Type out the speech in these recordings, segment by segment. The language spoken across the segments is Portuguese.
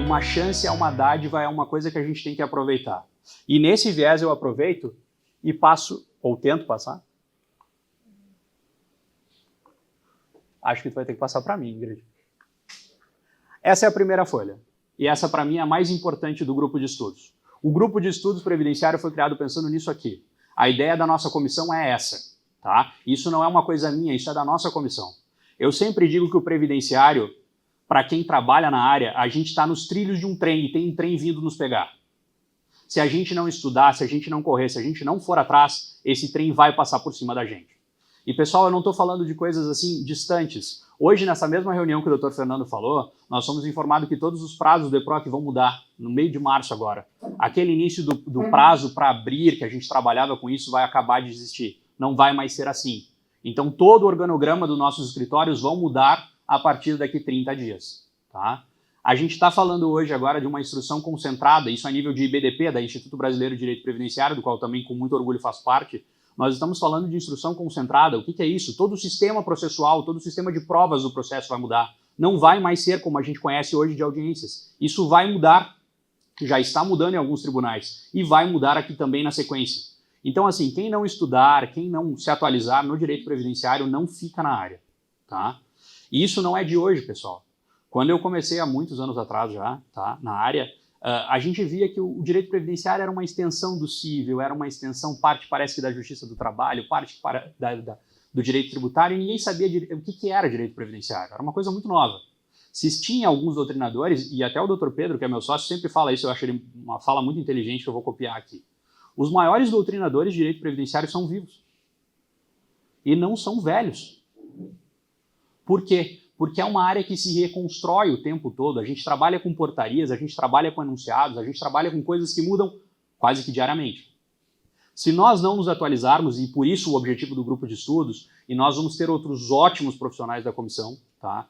uma chance, é uma dádiva, é uma coisa que a gente tem que aproveitar. E nesse viés eu aproveito e passo, ou tento passar. Acho que tu vai ter que passar para mim, Ingrid. Essa é a primeira folha. E essa, para mim, é a mais importante do grupo de estudos. O grupo de estudos previdenciário foi criado pensando nisso aqui. A ideia da nossa comissão é essa, tá? Isso não é uma coisa minha, isso é da nossa comissão. Eu sempre digo que o previdenciário, para quem trabalha na área, a gente está nos trilhos de um trem e tem um trem vindo nos pegar. Se a gente não estudar, se a gente não correr, se a gente não for atrás, esse trem vai passar por cima da gente. E pessoal, eu não estou falando de coisas assim distantes. Hoje, nessa mesma reunião que o Dr. Fernando falou, nós somos informados que todos os prazos do EPROC vão mudar, no meio de março agora. Aquele início do prazo para abrir, que a gente trabalhava com isso, vai acabar de existir. Não vai mais ser assim. Então, todo o organograma dos nossos escritórios vão mudar a partir daqui 30 dias. Tá? A gente está falando hoje agora de uma instrução concentrada, isso a nível de IBDP, da Instituto Brasileiro de Direito Previdenciário, do qual também com muito orgulho faço parte. Nós estamos falando de instrução concentrada. O que é isso? Todo o sistema processual, todo o sistema de provas do processo vai mudar. Não vai mais ser como a gente conhece hoje de audiências. Isso vai mudar, já está mudando em alguns tribunais, e vai mudar aqui também na sequência. Então, assim, quem não estudar, quem não se atualizar no direito previdenciário, não fica na área. Tá? E isso não é de hoje, pessoal. Quando eu comecei há muitos anos atrás já, tá, na área, a gente via que o direito previdenciário era uma extensão do civil, era uma extensão, parte parece que da justiça do trabalho, parte do direito tributário, e ninguém sabia o que era direito previdenciário. Era uma coisa muito nova. Se tinha alguns doutrinadores, e até o Dr. Pedro, que é meu sócio, sempre fala isso, eu acho ele uma fala muito inteligente que eu vou copiar aqui. Os maiores doutrinadores de direito previdenciário são vivos. E não são velhos. Por quê? Porque é uma área que se reconstrói o tempo todo. A gente trabalha com portarias, a gente trabalha com enunciados, a gente trabalha com coisas que mudam quase que diariamente. Se nós não nos atualizarmos, e por isso o objetivo do grupo de estudos, e nós vamos ter outros ótimos profissionais da comissão, tá?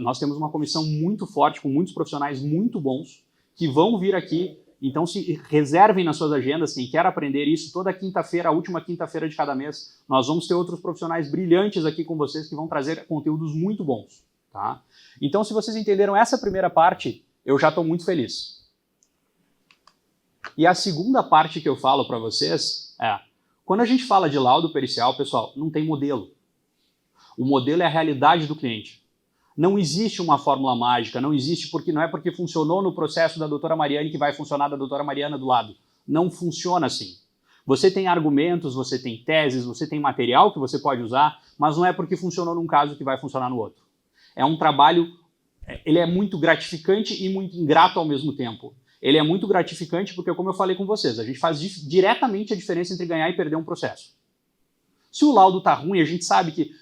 Nós temos uma comissão muito forte, com muitos profissionais muito bons, que vão vir aqui. Então se reservem nas suas agendas, quem quer aprender isso, toda quinta-feira, a última quinta-feira de cada mês, nós vamos ter outros profissionais brilhantes aqui com vocês que vão trazer conteúdos muito bons. Tá? Então, se vocês entenderam essa primeira parte, eu já estou muito feliz. E a segunda parte que eu falo para vocês é, quando a gente fala de laudo pericial, pessoal, não tem modelo. O modelo é a realidade do cliente. Não existe uma fórmula mágica, não existe porque não é porque funcionou no processo da doutora Mariane que vai funcionar da doutora Mariana do lado. Não funciona assim. Você tem argumentos, você tem teses, você tem material que você pode usar, mas não é porque funcionou num caso que vai funcionar no outro. É um trabalho, ele é muito gratificante e muito ingrato ao mesmo tempo. Ele é muito gratificante porque, como eu falei com vocês, a gente faz diretamente a diferença entre ganhar e perder um processo. Se o laudo está ruim, a gente sabe que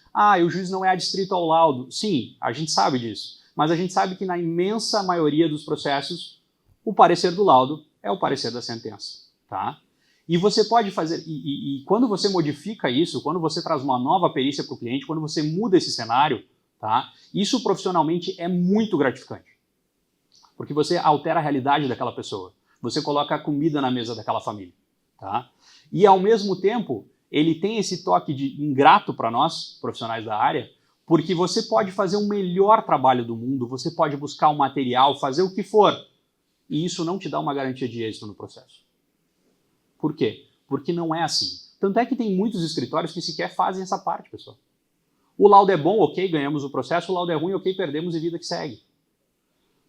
o juiz não é adstrito ao laudo. Sim, a gente sabe disso. Mas a gente sabe que na imensa maioria dos processos, o parecer do laudo é o parecer da sentença. Tá? E você pode fazer, e quando você modifica isso, quando você traz uma nova perícia para o cliente, quando você muda esse cenário, tá? Isso profissionalmente é muito gratificante. Porque você altera a realidade daquela pessoa. Você coloca a comida na mesa daquela família. Tá? E ao mesmo tempo, ele tem esse toque de ingrato para nós, profissionais da área, porque você pode fazer o melhor trabalho do mundo, você pode buscar um material, fazer o que for, e isso não te dá uma garantia de êxito no processo. Por quê? Porque não é assim. Tanto é que tem muitos escritórios que sequer fazem essa parte, pessoal. O laudo é bom, ok, ganhamos o processo, o laudo é ruim, ok, perdemos e vida que segue.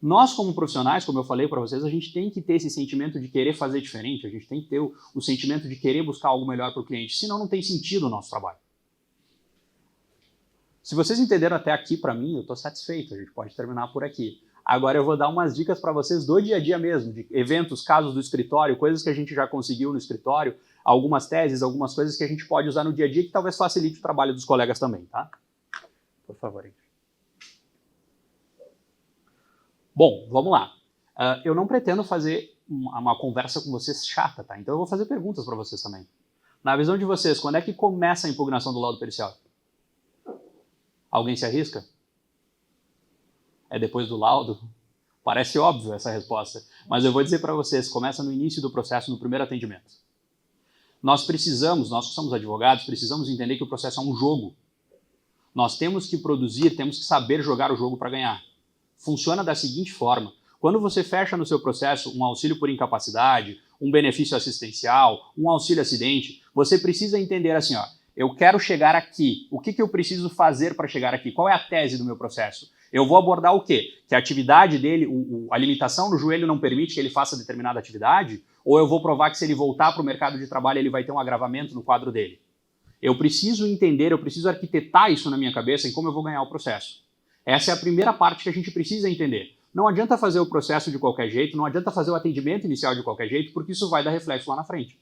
Nós, como profissionais, como eu falei para vocês, a gente tem que ter esse sentimento de querer fazer diferente, a gente tem que ter o sentimento de querer buscar algo melhor para o cliente, senão não tem sentido o nosso trabalho. Se vocês entenderam até aqui, para mim, eu estou satisfeito, a gente pode terminar por aqui. Agora eu vou dar umas dicas para vocês do dia a dia mesmo, de eventos, casos do escritório, coisas que a gente já conseguiu no escritório, algumas teses, algumas coisas que a gente pode usar no dia a dia que talvez facilite o trabalho dos colegas também, tá? Por favor. Bom, vamos lá. Eu não pretendo fazer uma conversa com vocês chata, tá? Então eu vou fazer perguntas para vocês também. Na visão de vocês, quando é que começa a impugnação do laudo pericial? Alguém se arrisca? É depois do laudo? Parece óbvio essa resposta, mas eu vou dizer para vocês, começa no início do processo, no primeiro atendimento. Nós que somos advogados, precisamos entender que o processo é um jogo. Nós temos que produzir, temos que saber jogar o jogo para ganhar. Funciona da seguinte forma, Quando você fecha no seu processo um auxílio por incapacidade, um benefício assistencial, um auxílio acidente, você precisa entender assim, ó, eu quero chegar aqui, o que eu preciso fazer para chegar aqui? Qual é a tese do meu processo? Eu vou abordar o quê? Que a atividade dele, a limitação no joelho não permite que ele faça determinada atividade? Ou eu vou provar que se ele voltar para o mercado de trabalho ele vai ter um agravamento no quadro dele? Eu preciso entender, eu preciso arquitetar isso na minha cabeça em como eu vou ganhar o processo. Essa é a primeira parte que a gente precisa entender. Não adianta fazer o processo de qualquer jeito, não adianta fazer o atendimento inicial de qualquer jeito, porque isso vai dar reflexo lá na frente.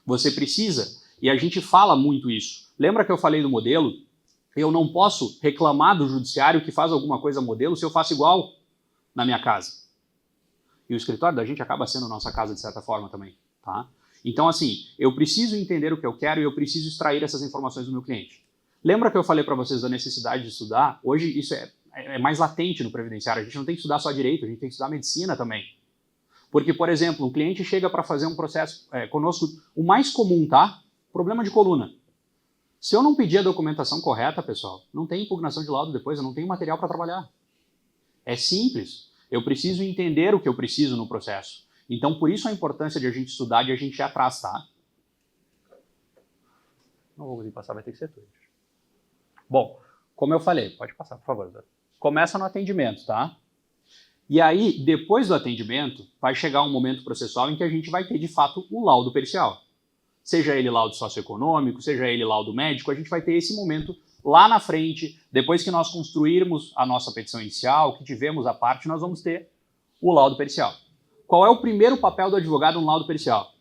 Você precisa, e a gente fala muito isso. Lembra que eu falei do modelo? Eu não posso reclamar do judiciário que faz alguma coisa modelo se eu faço igual na minha casa. E o escritório da gente acaba sendo nossa casa de certa forma também, tá? Então, assim, eu preciso entender o que eu quero e eu preciso extrair essas informações do meu cliente. Lembra que eu falei para vocês da necessidade de estudar? Hoje isso é mais latente no previdenciário. A gente não tem que estudar só direito, a gente tem que estudar medicina também. Porque, por exemplo, um cliente chega para fazer um processo conosco, o mais comum, tá? Problema de coluna. Se eu não pedir a documentação correta, pessoal, não tem impugnação de laudo depois, eu não tenho material para trabalhar. É simples. Eu preciso entender o que eu preciso no processo. Então, por isso a importância de a gente estudar, de a gente ir atrás, tá? Não vou conseguir passar, vai ter que ser tudo. Bom, como eu falei, pode passar, por favor. Começa no atendimento, tá? E aí, depois do atendimento, vai chegar um momento processual em que a gente vai ter, de fato, o laudo pericial. Seja ele laudo socioeconômico, seja ele laudo médico, a gente vai ter esse momento lá na frente, depois que nós construirmos a nossa petição inicial, que tivemos a parte, nós vamos ter o laudo pericial. Qual é o primeiro papel do advogado no laudo pericial?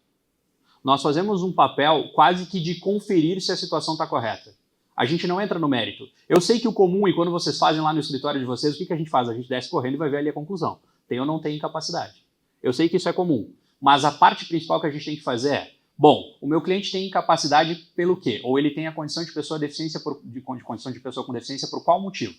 Nós fazemos um papel quase que de conferir se a situação está correta. A gente não entra no mérito. Eu sei que o comum, e quando vocês fazem lá no escritório de vocês, o que a gente faz? A gente desce correndo e vai ver ali a conclusão. Tem ou não tem incapacidade. Eu sei que isso é comum, mas a parte principal que a gente tem que fazer é, bom, o meu cliente tem incapacidade pelo quê? Ou ele tem a condição de pessoa condição de pessoa com deficiência por qual motivo?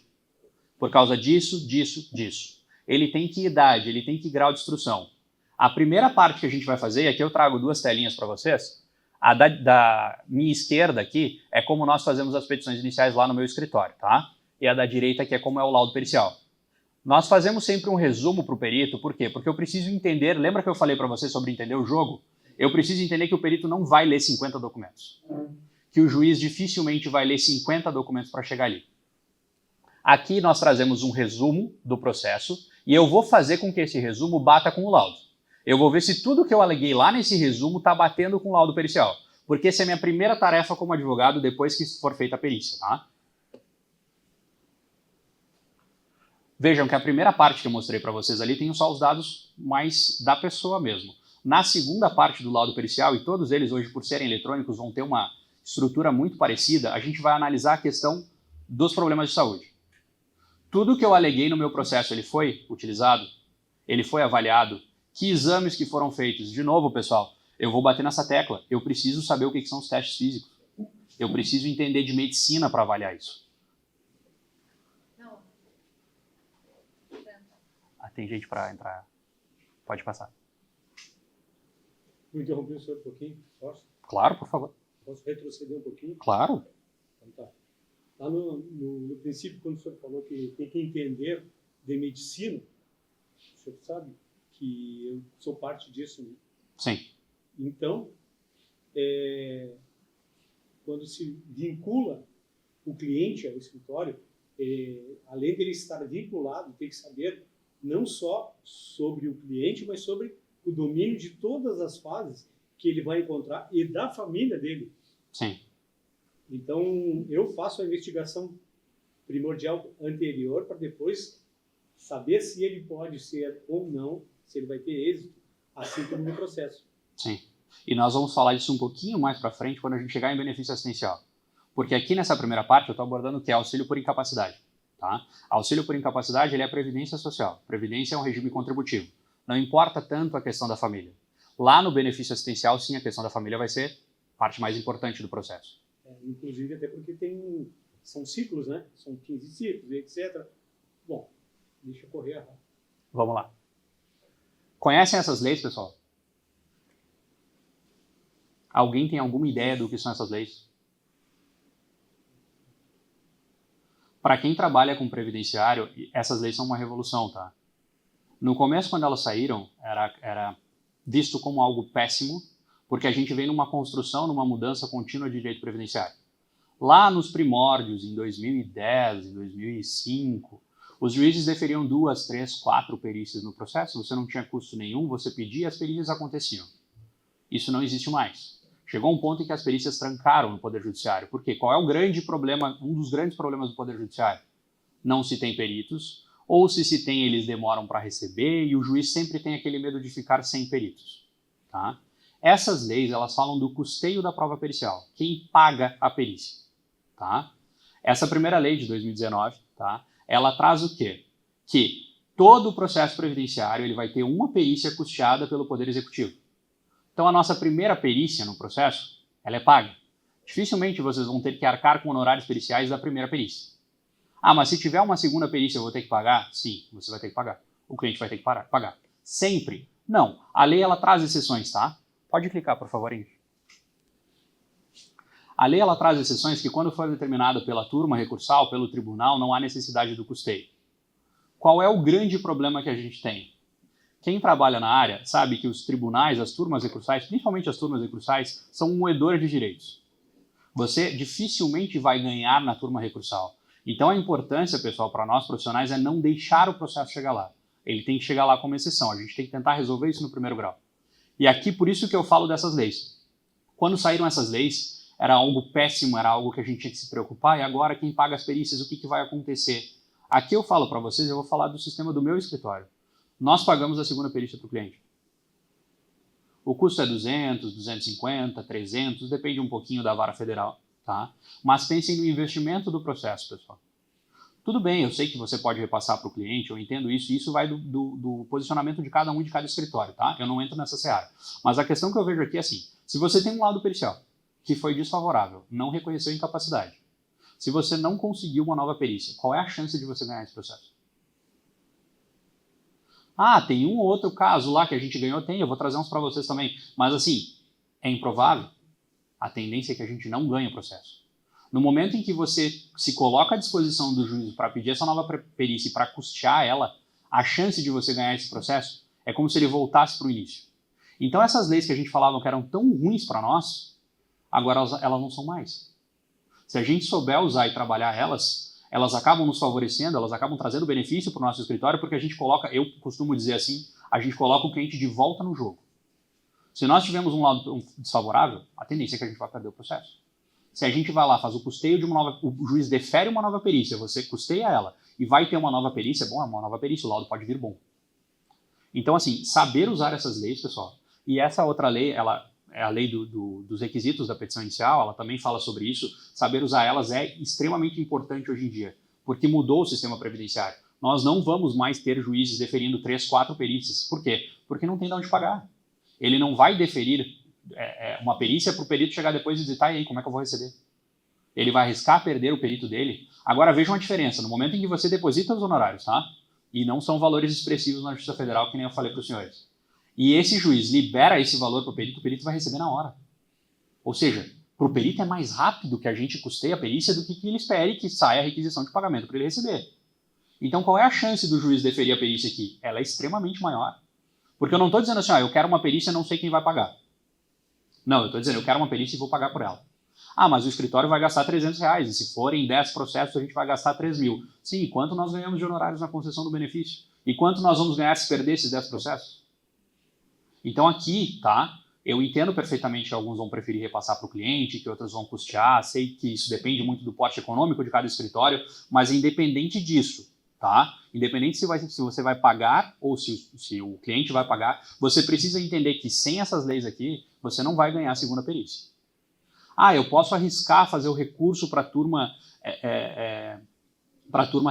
Por causa disso, disso, disso. Ele tem que idade, ele tem que grau de instrução. A primeira parte que a gente vai fazer, e aqui eu trago duas telinhas para vocês, a da minha esquerda aqui é como nós fazemos as petições iniciais lá no meu escritório, tá? E a da direita aqui é como é o laudo pericial. Nós fazemos sempre um resumo para o perito, por quê? Porque eu preciso entender, lembra que eu falei para você sobre entender o jogo? Eu preciso entender que o perito não vai ler 50 documentos. Que o juiz dificilmente vai ler 50 documentos para chegar ali. Aqui nós trazemos um resumo do processo e eu vou fazer com que esse resumo bata com o laudo. Eu vou ver se tudo que eu aleguei lá nesse resumo está batendo com o laudo pericial. Porque essa é a minha primeira tarefa como advogado depois que for feita a perícia, tá? Vejam que a primeira parte que eu mostrei para vocês ali tem só os dados mais da pessoa mesmo. Na segunda parte do laudo pericial, e todos eles hoje por serem eletrônicos vão ter uma estrutura muito parecida, a gente vai analisar a questão dos problemas de saúde. Tudo que eu aleguei no meu processo, ele foi utilizado? Ele foi avaliado? Que exames que foram feitos? De novo, pessoal, eu vou bater nessa tecla. Eu preciso saber o que são os testes físicos. Eu preciso entender de medicina para avaliar isso. Ah, tem gente para entrar. Pode passar. Vou interromper o senhor um pouquinho, posso? Claro, por favor. Posso retroceder um pouquinho? Claro. Então, tá. Lá no princípio, quando o senhor falou que tem que entender de medicina, o senhor sabe que eu sou parte disso, né? Sim. Então, quando se vincula o cliente ao escritório, além dele estar vinculado, tem que saber não só sobre o cliente, mas sobre o domínio de todas as fases que ele vai encontrar e da família dele. Sim. Então, eu faço a investigação primordial anterior para depois saber se ele pode ser ou não, se ele vai ter êxito, assim como no processo. Sim. E nós vamos falar disso um pouquinho mais para frente quando a gente chegar em benefício assistencial. Porque aqui nessa primeira parte eu estou abordando o que é auxílio por incapacidade. Tá? Auxílio por incapacidade ele é a previdência social. Previdência é um regime contributivo. Não importa tanto a questão da família. Lá no benefício assistencial, sim, a questão da família vai ser a parte mais importante do processo. Inclusive até porque são ciclos, né? São 15 ciclos, etc. Bom, deixa eu correr. Vamos lá. Conhecem essas leis, pessoal? Alguém tem alguma ideia do que são essas leis? Para quem trabalha com previdenciário, essas leis são uma revolução, tá? No começo, quando elas saíram, era visto como algo péssimo, porque a gente vem numa construção, numa mudança contínua de direito previdenciário. Lá nos primórdios, em 2010, em 2005, os juízes deferiam 2, 3, 4 perícias no processo, você não tinha custo nenhum, você pedia, as perícias aconteciam. Isso não existe mais. Chegou um ponto em que as perícias trancaram no Poder Judiciário. Por quê? Qual é o grande problema, um dos grandes problemas do Poder Judiciário? Não se tem peritos, ou se tem, eles demoram para receber, e o juiz sempre tem aquele medo de ficar sem peritos. Tá? Essas leis, elas falam do custeio da prova pericial, quem paga a perícia. Tá? Essa primeira lei de 2019, tá? Ela traz o quê? Que todo o processo previdenciário ele vai ter uma perícia custeada pelo Poder Executivo. Então a nossa primeira perícia no processo, ela é paga. Dificilmente vocês vão ter que arcar com honorários periciais da primeira perícia. Ah, mas se tiver uma segunda perícia eu vou ter que pagar? Sim, você vai ter que pagar. O cliente vai ter que pagar. Sempre? Não. A lei ela traz exceções, tá? Pode clicar, por favor, Ingrid. A lei ela traz exceções que, quando for determinada pela turma recursal, pelo tribunal, não há necessidade do custeio. Qual é o grande problema que a gente tem? Quem trabalha na área sabe que os tribunais, as turmas recursais, principalmente as turmas recursais, são um moedor de direitos. Você dificilmente vai ganhar na turma recursal. Então a importância, pessoal, para nós profissionais é não deixar o processo chegar lá. Ele tem que chegar lá como exceção. A gente tem que tentar resolver isso no primeiro grau. E aqui, por isso que eu falo dessas leis. Quando saíram essas leis, era algo péssimo, era algo que a gente tinha que se preocupar, e agora quem paga as perícias, o que vai acontecer? Aqui eu falo para vocês, eu vou falar do sistema do meu escritório. Nós pagamos a segunda perícia para o cliente. O custo é 200, 250, 300, depende um pouquinho da vara federal, tá? Mas pensem no investimento do processo, pessoal. Tudo bem, eu sei que você pode repassar para o cliente, eu entendo isso, e isso vai do posicionamento de cada um de cada escritório, tá? Eu não entro nessa seara. Mas a questão que eu vejo aqui é assim, se você tem um laudo pericial que foi desfavorável, não reconheceu incapacidade, se você não conseguiu uma nova perícia, qual é a chance de você ganhar esse processo? Ah, tem um ou outro caso lá que a gente ganhou, tem, eu vou trazer uns para vocês também. Mas assim, é improvável. A tendência é que a gente não ganhe o processo. No momento em que você se coloca à disposição do juiz para pedir essa nova perícia e para custear ela, a chance de você ganhar esse processo é como se ele voltasse para o início. Então essas leis que a gente falava que eram tão ruins para nós, agora elas não são mais. Se a gente souber usar e trabalhar elas acabam nos favorecendo, elas acabam trazendo benefício para o nosso escritório, porque a gente coloca, eu costumo dizer assim, a gente coloca o cliente de volta no jogo. Se nós tivermos um lado desfavorável, a tendência é que a gente vai perder o processo. Se a gente vai lá, faz o custeio de uma nova, o juiz defere uma nova perícia, você custeia ela e vai ter uma nova perícia, bom, é uma nova perícia, o laudo pode vir bom. Então, assim, saber usar essas leis, pessoal, e essa outra lei, ela é a lei dos requisitos da petição inicial, ela também fala sobre isso, saber usar elas é extremamente importante hoje em dia, porque mudou o sistema previdenciário. Nós não vamos mais ter juízes deferindo 3, 4 perícias. Por quê? Porque não tem de onde pagar. Ele não vai deferir uma perícia para o perito chegar depois e dizer, tá, e aí, como é que eu vou receber? Ele vai arriscar perder o perito dele? Agora vejam a diferença, no momento em que você deposita os honorários, tá? E não são valores expressivos na Justiça Federal, que nem eu falei para os senhores. E esse juiz libera esse valor para o perito vai receber na hora. Ou seja, para o perito é mais rápido que a gente custeie a perícia do que ele espere que saia a requisição de pagamento para ele receber. Então, qual é a chance do juiz deferir a perícia aqui? Ela é extremamente maior. Porque eu não estou dizendo assim, eu quero uma perícia e não sei quem vai pagar. Não, eu estou dizendo, eu quero uma perícia e vou pagar por ela. Ah, mas o escritório vai gastar R$300, e se forem 10 processos, a gente vai gastar 3 mil. Sim, e quanto nós ganhamos de honorários na concessão do benefício? E quanto nós vamos ganhar se perder esses 10 processos? Então aqui, tá? Eu entendo perfeitamente que alguns vão preferir repassar para o cliente, que outros vão custear, sei que isso depende muito do porte econômico de cada escritório, mas independente disso, tá? Independente se você vai pagar ou se o cliente vai pagar, você precisa entender que sem essas leis aqui, você não vai ganhar a segunda perícia. Ah, eu posso arriscar fazer o recurso para a turma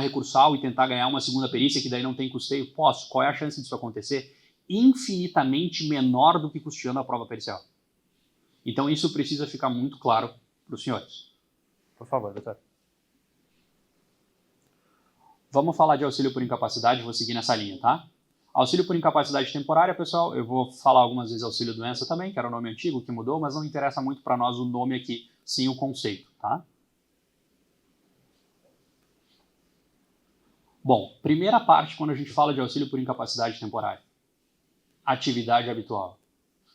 recursal e tentar ganhar uma segunda perícia que daí não tem custeio? Posso. Qual é a chance disso acontecer? Infinitamente menor do que custeando a prova pericial. Então isso precisa ficar muito claro para os senhores. Por favor, doutor. Vamos falar de auxílio por incapacidade, vou seguir nessa linha, tá? Auxílio por incapacidade temporária, pessoal, eu vou falar algumas vezes auxílio doença também, que era o nome antigo, que mudou, mas não interessa muito para nós o nome aqui, sim o conceito, tá? Bom, primeira parte, quando a gente fala de auxílio por incapacidade temporária. Atividade habitual.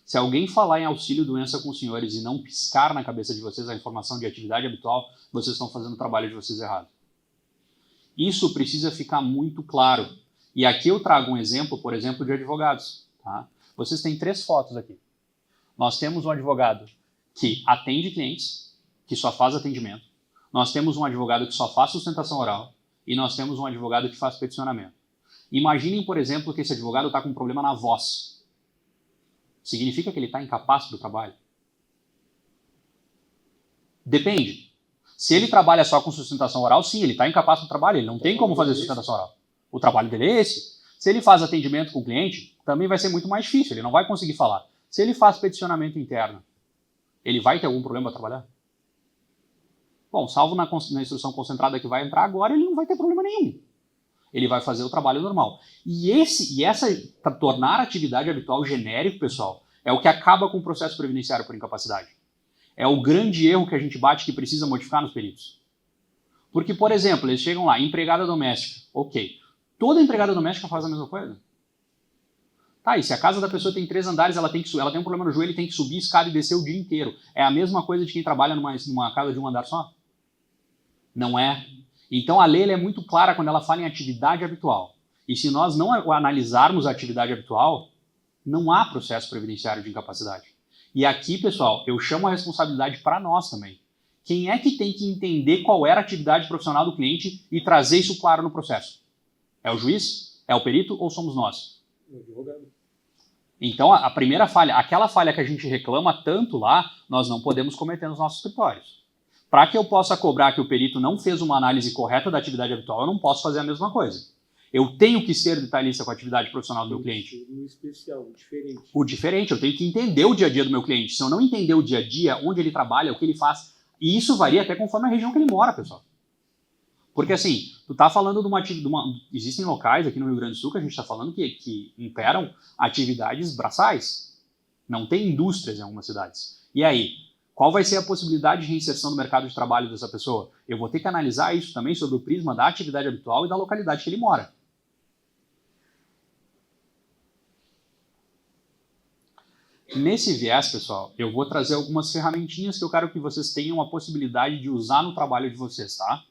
Se alguém falar em auxílio doença com os senhores e não piscar na cabeça de vocês a informação de atividade habitual, vocês estão fazendo o trabalho de vocês errado. Isso precisa ficar muito claro. E aqui eu trago um exemplo, por exemplo, de advogados. Tá? Vocês têm 3 fotos aqui. Nós temos um advogado que atende clientes, que só faz atendimento. Nós temos um advogado que só faz sustentação oral. E nós temos um advogado que faz peticionamento. Imaginem, por exemplo, que esse advogado está com um problema na voz. Significa que ele está incapaz para o trabalho? Depende. Se ele trabalha só com sustentação oral, sim, ele está incapaz para o trabalho, ele não tem como fazer sustentação oral. O trabalho dele é esse. Se ele faz atendimento com o cliente, também vai ser muito mais difícil, ele não vai conseguir falar. Se ele faz peticionamento interno, ele vai ter algum problema para trabalhar? Bom, salvo na instrução concentrada que vai entrar agora, ele não vai ter problema nenhum. Ele vai fazer o trabalho normal. Tornar a atividade habitual genérico, pessoal, é o que acaba com o processo previdenciário por incapacidade. É o grande erro que a gente bate que precisa modificar nos peritos. Porque, por exemplo, eles chegam lá, empregada doméstica. Ok. Toda empregada doméstica faz a mesma coisa? Tá, e se a casa da pessoa tem 3 andares, ela tem um problema no joelho, tem que subir escada e descer o dia inteiro. É a mesma coisa de quem trabalha numa casa de um andar só? Não é. Então a lei é muito clara quando ela fala em atividade habitual. E se nós não analisarmos a atividade habitual, não há processo previdenciário de incapacidade. E aqui, pessoal, eu chamo a responsabilidade para nós também. Quem é que tem que entender qual era a atividade profissional do cliente e trazer isso claro no processo? É o juiz? É o perito ou somos nós? O advogado. Então, a primeira falha, aquela falha que a gente reclama tanto lá, nós não podemos cometer nos nossos escritórios. Para que eu possa cobrar que o perito não fez uma análise correta da atividade habitual, eu não posso fazer a mesma coisa. Eu tenho que ser detalhista com a atividade profissional do meu cliente. O especial, o diferente. O diferente, eu tenho que entender o dia a dia do meu cliente. Se eu não entender o dia a dia, onde ele trabalha, o que ele faz, e isso varia até conforme a região que ele mora, pessoal. Porque assim, tu tá falando existem locais aqui no Rio Grande do Sul que a gente está falando que imperam atividades braçais. Não tem indústrias em algumas cidades. E aí, qual vai ser a possibilidade de reinserção no mercado de trabalho dessa pessoa? Eu vou ter que analisar isso também sobre o prisma da atividade habitual e da localidade que ele mora. Nesse viés, pessoal, eu vou trazer algumas ferramentinhas que eu quero que vocês tenham a possibilidade de usar no trabalho de vocês, tá?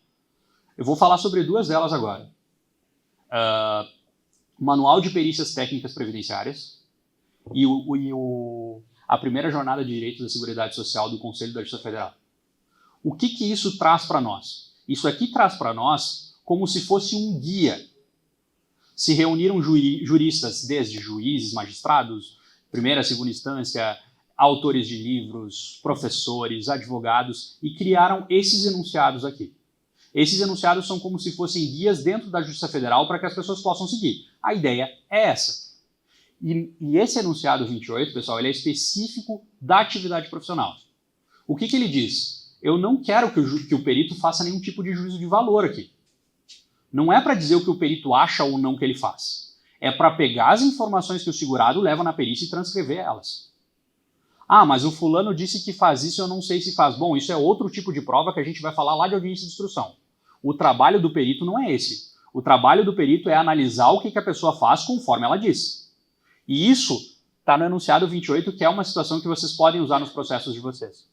Eu vou falar sobre 2 delas agora. Manual de Perícias Técnicas Previdenciárias e a primeira jornada de direitos da Seguridade Social do Conselho da Justiça Federal. O que isso traz para nós? Isso aqui traz para nós como se fosse um guia. Se reuniram juristas, desde juízes, magistrados, primeira, segunda instância, autores de livros, professores, advogados, e criaram esses enunciados aqui. Esses enunciados são como se fossem guias dentro da Justiça Federal para que as pessoas possam seguir. A ideia é essa. E esse enunciado 28, pessoal, ele é específico da atividade profissional. O que ele diz? Eu não quero que o perito faça nenhum tipo de juízo de valor aqui. Não é para dizer o que o perito acha ou não que ele faz. É para pegar as informações que o segurado leva na perícia e transcrever elas. Ah, mas o fulano disse que faz isso, eu não sei se faz. Bom, isso é outro tipo de prova que a gente vai falar lá de audiência de instrução. O trabalho do perito não é esse. O trabalho do perito é analisar o que a pessoa faz conforme ela diz. E isso está no enunciado 28, que é uma situação que vocês podem usar nos processos de vocês.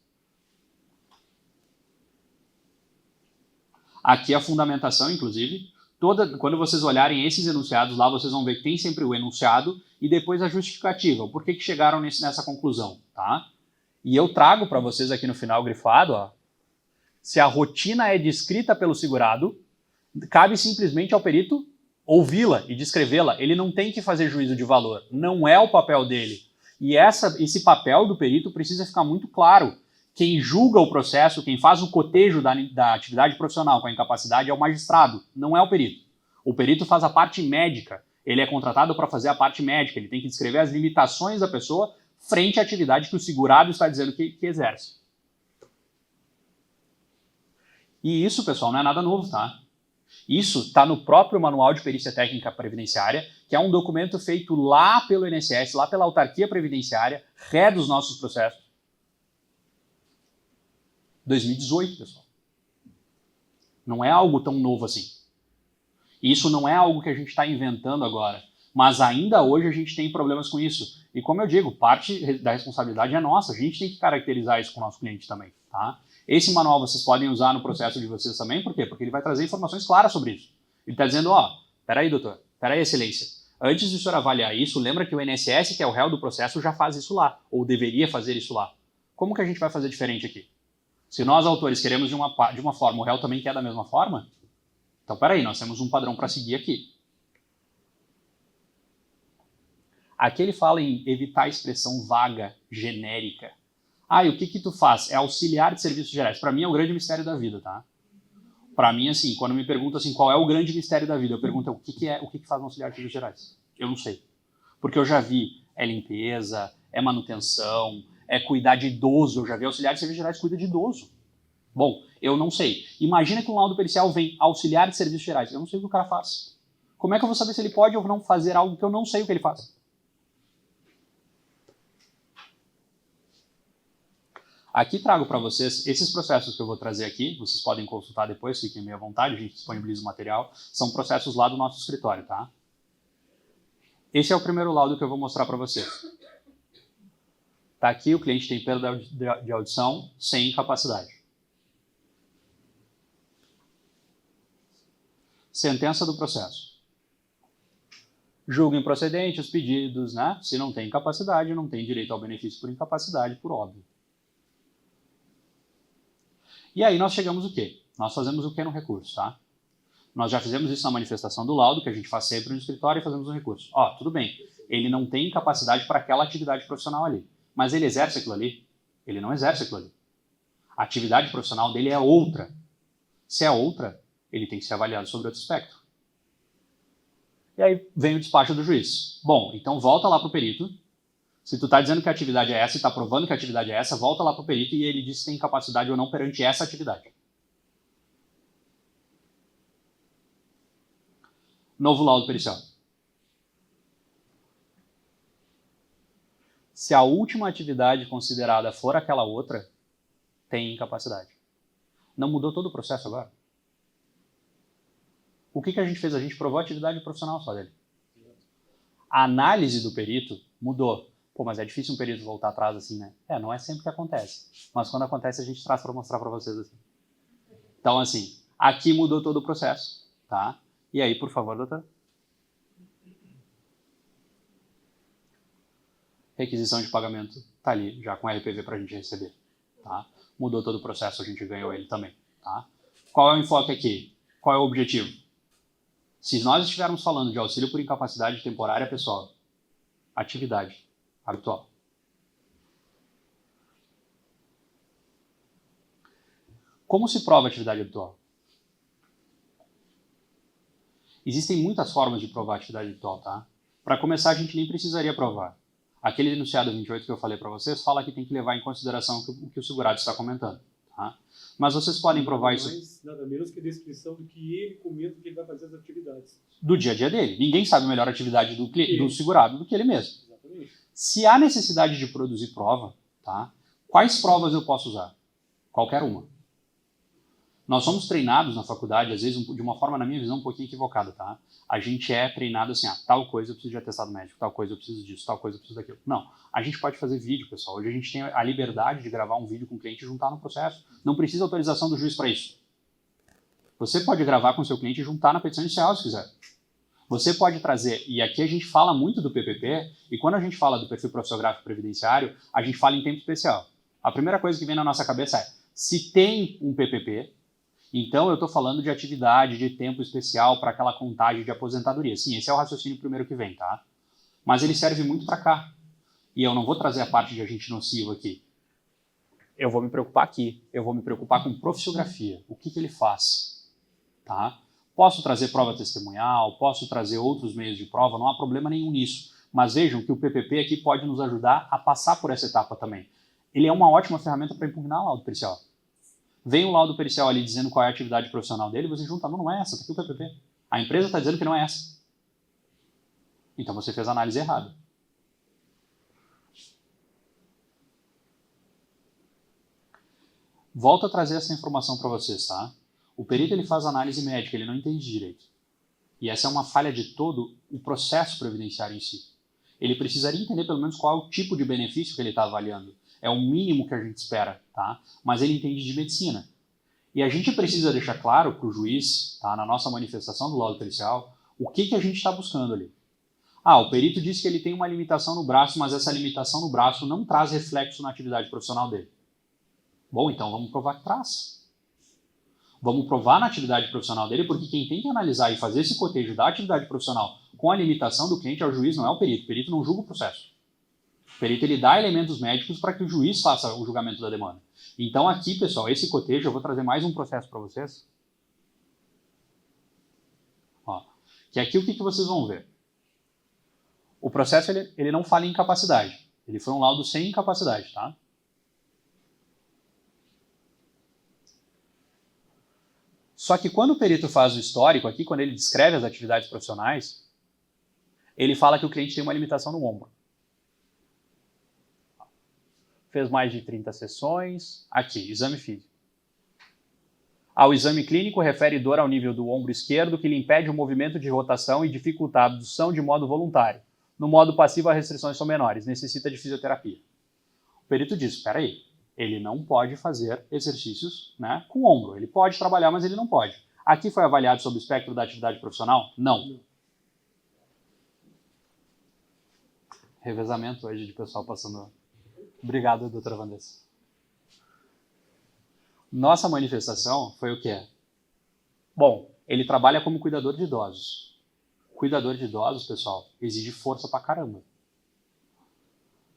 Aqui a fundamentação, inclusive, quando vocês olharem esses enunciados lá, vocês vão ver que tem sempre o enunciado e depois a justificativa, o porquê que chegaram nessa conclusão, tá? E eu trago para vocês aqui no final grifado, ó, se a rotina é descrita pelo segurado, cabe simplesmente ao perito ouvi-la e descrevê-la. Ele não tem que fazer juízo de valor, não é o papel dele. E esse papel do perito precisa ficar muito claro. Quem julga o processo, quem faz o cotejo da atividade profissional com a incapacidade é o magistrado, não é o perito. O perito faz a parte médica, ele é contratado para fazer a parte médica, ele tem que descrever as limitações da pessoa frente à atividade que o segurado está dizendo que exerce. E isso, pessoal, não é nada novo, tá? Isso está no próprio Manual de Perícia Técnica Previdenciária, que é um documento feito lá pelo INSS, lá pela Autarquia Previdenciária, ré dos nossos processos. 2018, pessoal. Não é algo tão novo assim. Isso não é algo que a gente está inventando agora, mas ainda hoje a gente tem problemas com isso. E como eu digo, parte da responsabilidade é nossa, a gente tem que caracterizar isso com o nosso cliente também. Tá? Esse manual vocês podem usar no processo de vocês também, por quê? Porque ele vai trazer informações claras sobre isso. Ele está dizendo, ó, peraí, doutor, peraí, excelência. Antes de o senhor avaliar isso, lembra que o INSS, que é o réu do processo, já faz isso lá, ou deveria fazer isso lá. Como que a gente vai fazer diferente aqui? Se nós, autores, queremos de uma forma, o réu também quer da mesma forma, então peraí, nós temos um padrão para seguir aqui. Aqui ele fala em evitar a expressão vaga, genérica. Ah, e o que que tu faz? É auxiliar de serviços gerais. Para mim é o grande mistério da vida, tá? Para mim, assim, quando me perguntam assim, qual é o grande mistério da vida, eu pergunto o que faz um auxiliar de serviços gerais? Eu não sei. Porque eu já vi, é limpeza, é manutenção, é cuidar de idoso. Eu já vi auxiliar de serviços gerais cuida de idoso. Bom, eu não sei. Imagina que um laudo pericial vem auxiliar de serviços gerais. Eu não sei o que o cara faz. Como é que eu vou saber se ele pode ou não fazer algo que eu não sei o que ele faz? Aqui trago para vocês esses processos que eu vou trazer aqui, vocês podem consultar depois, fiquem meio à vontade, a gente disponibiliza o material, são processos lá do nosso escritório, tá? Esse é o primeiro laudo que eu vou mostrar para vocês. Tá aqui, o cliente tem perda de audição sem incapacidade. Sentença do processo. Julga improcedente os pedidos, né? Se não tem incapacidade, não tem direito ao benefício por incapacidade, por óbvio. E aí nós chegamos o quê? Nós fazemos o quê no recurso, tá? Nós já fizemos isso na manifestação do laudo, que a gente faz sempre no escritório, e fazemos um recurso. Ó, tudo bem, ele não tem capacidade para aquela atividade profissional ali, mas ele exerce aquilo ali? Ele não exerce aquilo ali. A atividade profissional dele é outra. Se é outra, ele tem que ser avaliado sobre outro aspecto. E aí vem o despacho do juiz. Bom, então volta lá para o perito. Se tu está dizendo que a atividade é essa e está provando que a atividade é essa, volta lá para o perito e ele diz se tem capacidade ou não perante essa atividade. Novo laudo pericial. Se a última atividade considerada for aquela outra, tem incapacidade. Não mudou todo o processo agora? O que a gente fez? A gente provou a atividade profissional só dele. A análise do perito mudou. Pô, mas é difícil um perito voltar atrás assim, né? Não é sempre que acontece. Mas quando acontece, a gente traz para mostrar para vocês assim. Então, assim, aqui mudou todo o processo, tá? E aí, por favor, doutor. Requisição de pagamento tá ali, já com RPV para a gente receber, tá? Mudou todo o processo, a gente ganhou ele também, tá? Qual é o enfoque aqui? Qual é o objetivo? Se nós estivermos falando de auxílio por incapacidade temporária, pessoal, atividade habitual. Como se prova a atividade habitual? Existem muitas formas de provar a atividade habitual, tá? Para começar, a gente nem precisaria provar. Aquele enunciado 28 que eu falei para vocês fala que tem que levar em consideração o que o segurado está comentando, tá? Mas vocês podem provar isso... Nada menos que a descrição do que ele comenta que ele vai fazer as atividades. Do dia a dia dele. Ninguém sabe a melhor atividade do segurado do que ele mesmo. Exatamente. Se há necessidade de produzir prova, tá? Quais provas eu posso usar? Qualquer uma. Nós somos treinados na faculdade, às vezes, de uma forma, na minha visão, um pouquinho equivocada, tá? A gente é treinado assim, tal coisa eu preciso de atestado médico, tal coisa eu preciso disso, tal coisa eu preciso daquilo. Não, a gente pode fazer vídeo, pessoal. Hoje a gente tem a liberdade de gravar um vídeo com o cliente e juntar no processo. Não precisa autorização do juiz para isso. Você pode gravar com o seu cliente e juntar na petição inicial, se quiser. Você pode trazer, e aqui a gente fala muito do PPP, e quando a gente fala do perfil profissiográfico previdenciário, a gente fala em tempo especial. A primeira coisa que vem na nossa cabeça é, se tem um PPP, então eu estou falando de atividade, de tempo especial para aquela contagem de aposentadoria. Sim, esse é o raciocínio primeiro que vem, tá? Mas ele serve muito para cá. E eu não vou trazer a parte de agente nocivo aqui. Eu vou me preocupar aqui. Eu vou me preocupar com profissiografia. O que ele faz, tá? Posso trazer prova testemunhal, posso trazer outros meios de prova, não há problema nenhum nisso. Mas vejam que o PPP aqui pode nos ajudar a passar por essa etapa também. Ele é uma ótima ferramenta para impugnar laudo pericial. Vem um laudo pericial ali dizendo qual é a atividade profissional dele, você junta, não é essa, está aqui o PPP. A empresa está dizendo que não é essa. Então você fez a análise errada. Volto a trazer essa informação para vocês, tá? O perito ele faz análise médica, ele não entende direito. E essa é uma falha de todo o processo previdenciário em si. Ele precisaria entender pelo menos qual é o tipo de benefício que ele está avaliando. É o mínimo que a gente espera, tá? Mas ele entende de medicina. E a gente precisa deixar claro para o juiz, tá, na nossa manifestação do laudo pericial, o que a gente está buscando ali. Ah, o perito disse que ele tem uma limitação no braço, mas essa limitação no braço não traz reflexo na atividade profissional dele. Bom, então vamos provar que traz. Vamos provar na atividade profissional dele, porque quem tem que analisar e fazer esse cotejo da atividade profissional com a limitação do cliente é o juiz, não é o perito. O perito não julga o processo. O perito ele dá elementos médicos para que o juiz faça o julgamento da demanda. Então aqui, pessoal, esse cotejo, eu vou trazer mais um processo para vocês. Ó, que aqui o que vocês vão ver? O processo ele não fala em incapacidade. Ele foi um laudo sem incapacidade, tá? Só que quando o perito faz o histórico aqui, quando ele descreve as atividades profissionais, ele fala que o cliente tem uma limitação no ombro. Fez mais de 30 sessões. Aqui, exame físico. O exame clínico refere dor ao nível do ombro esquerdo que lhe impede o movimento de rotação e dificulta a abdução de modo voluntário. No modo passivo, as restrições são menores. Necessita de fisioterapia. O perito diz, espera aí. Ele não pode fazer exercícios, né, com o ombro. Ele pode trabalhar, mas ele não pode. Aqui foi avaliado sob o espectro da atividade profissional? Não. Revezamento hoje de pessoal passando. Obrigado, doutora Vanessa. Nossa manifestação foi o quê? Bom, ele trabalha como cuidador de idosos. Cuidador de idosos, pessoal, exige força pra caramba.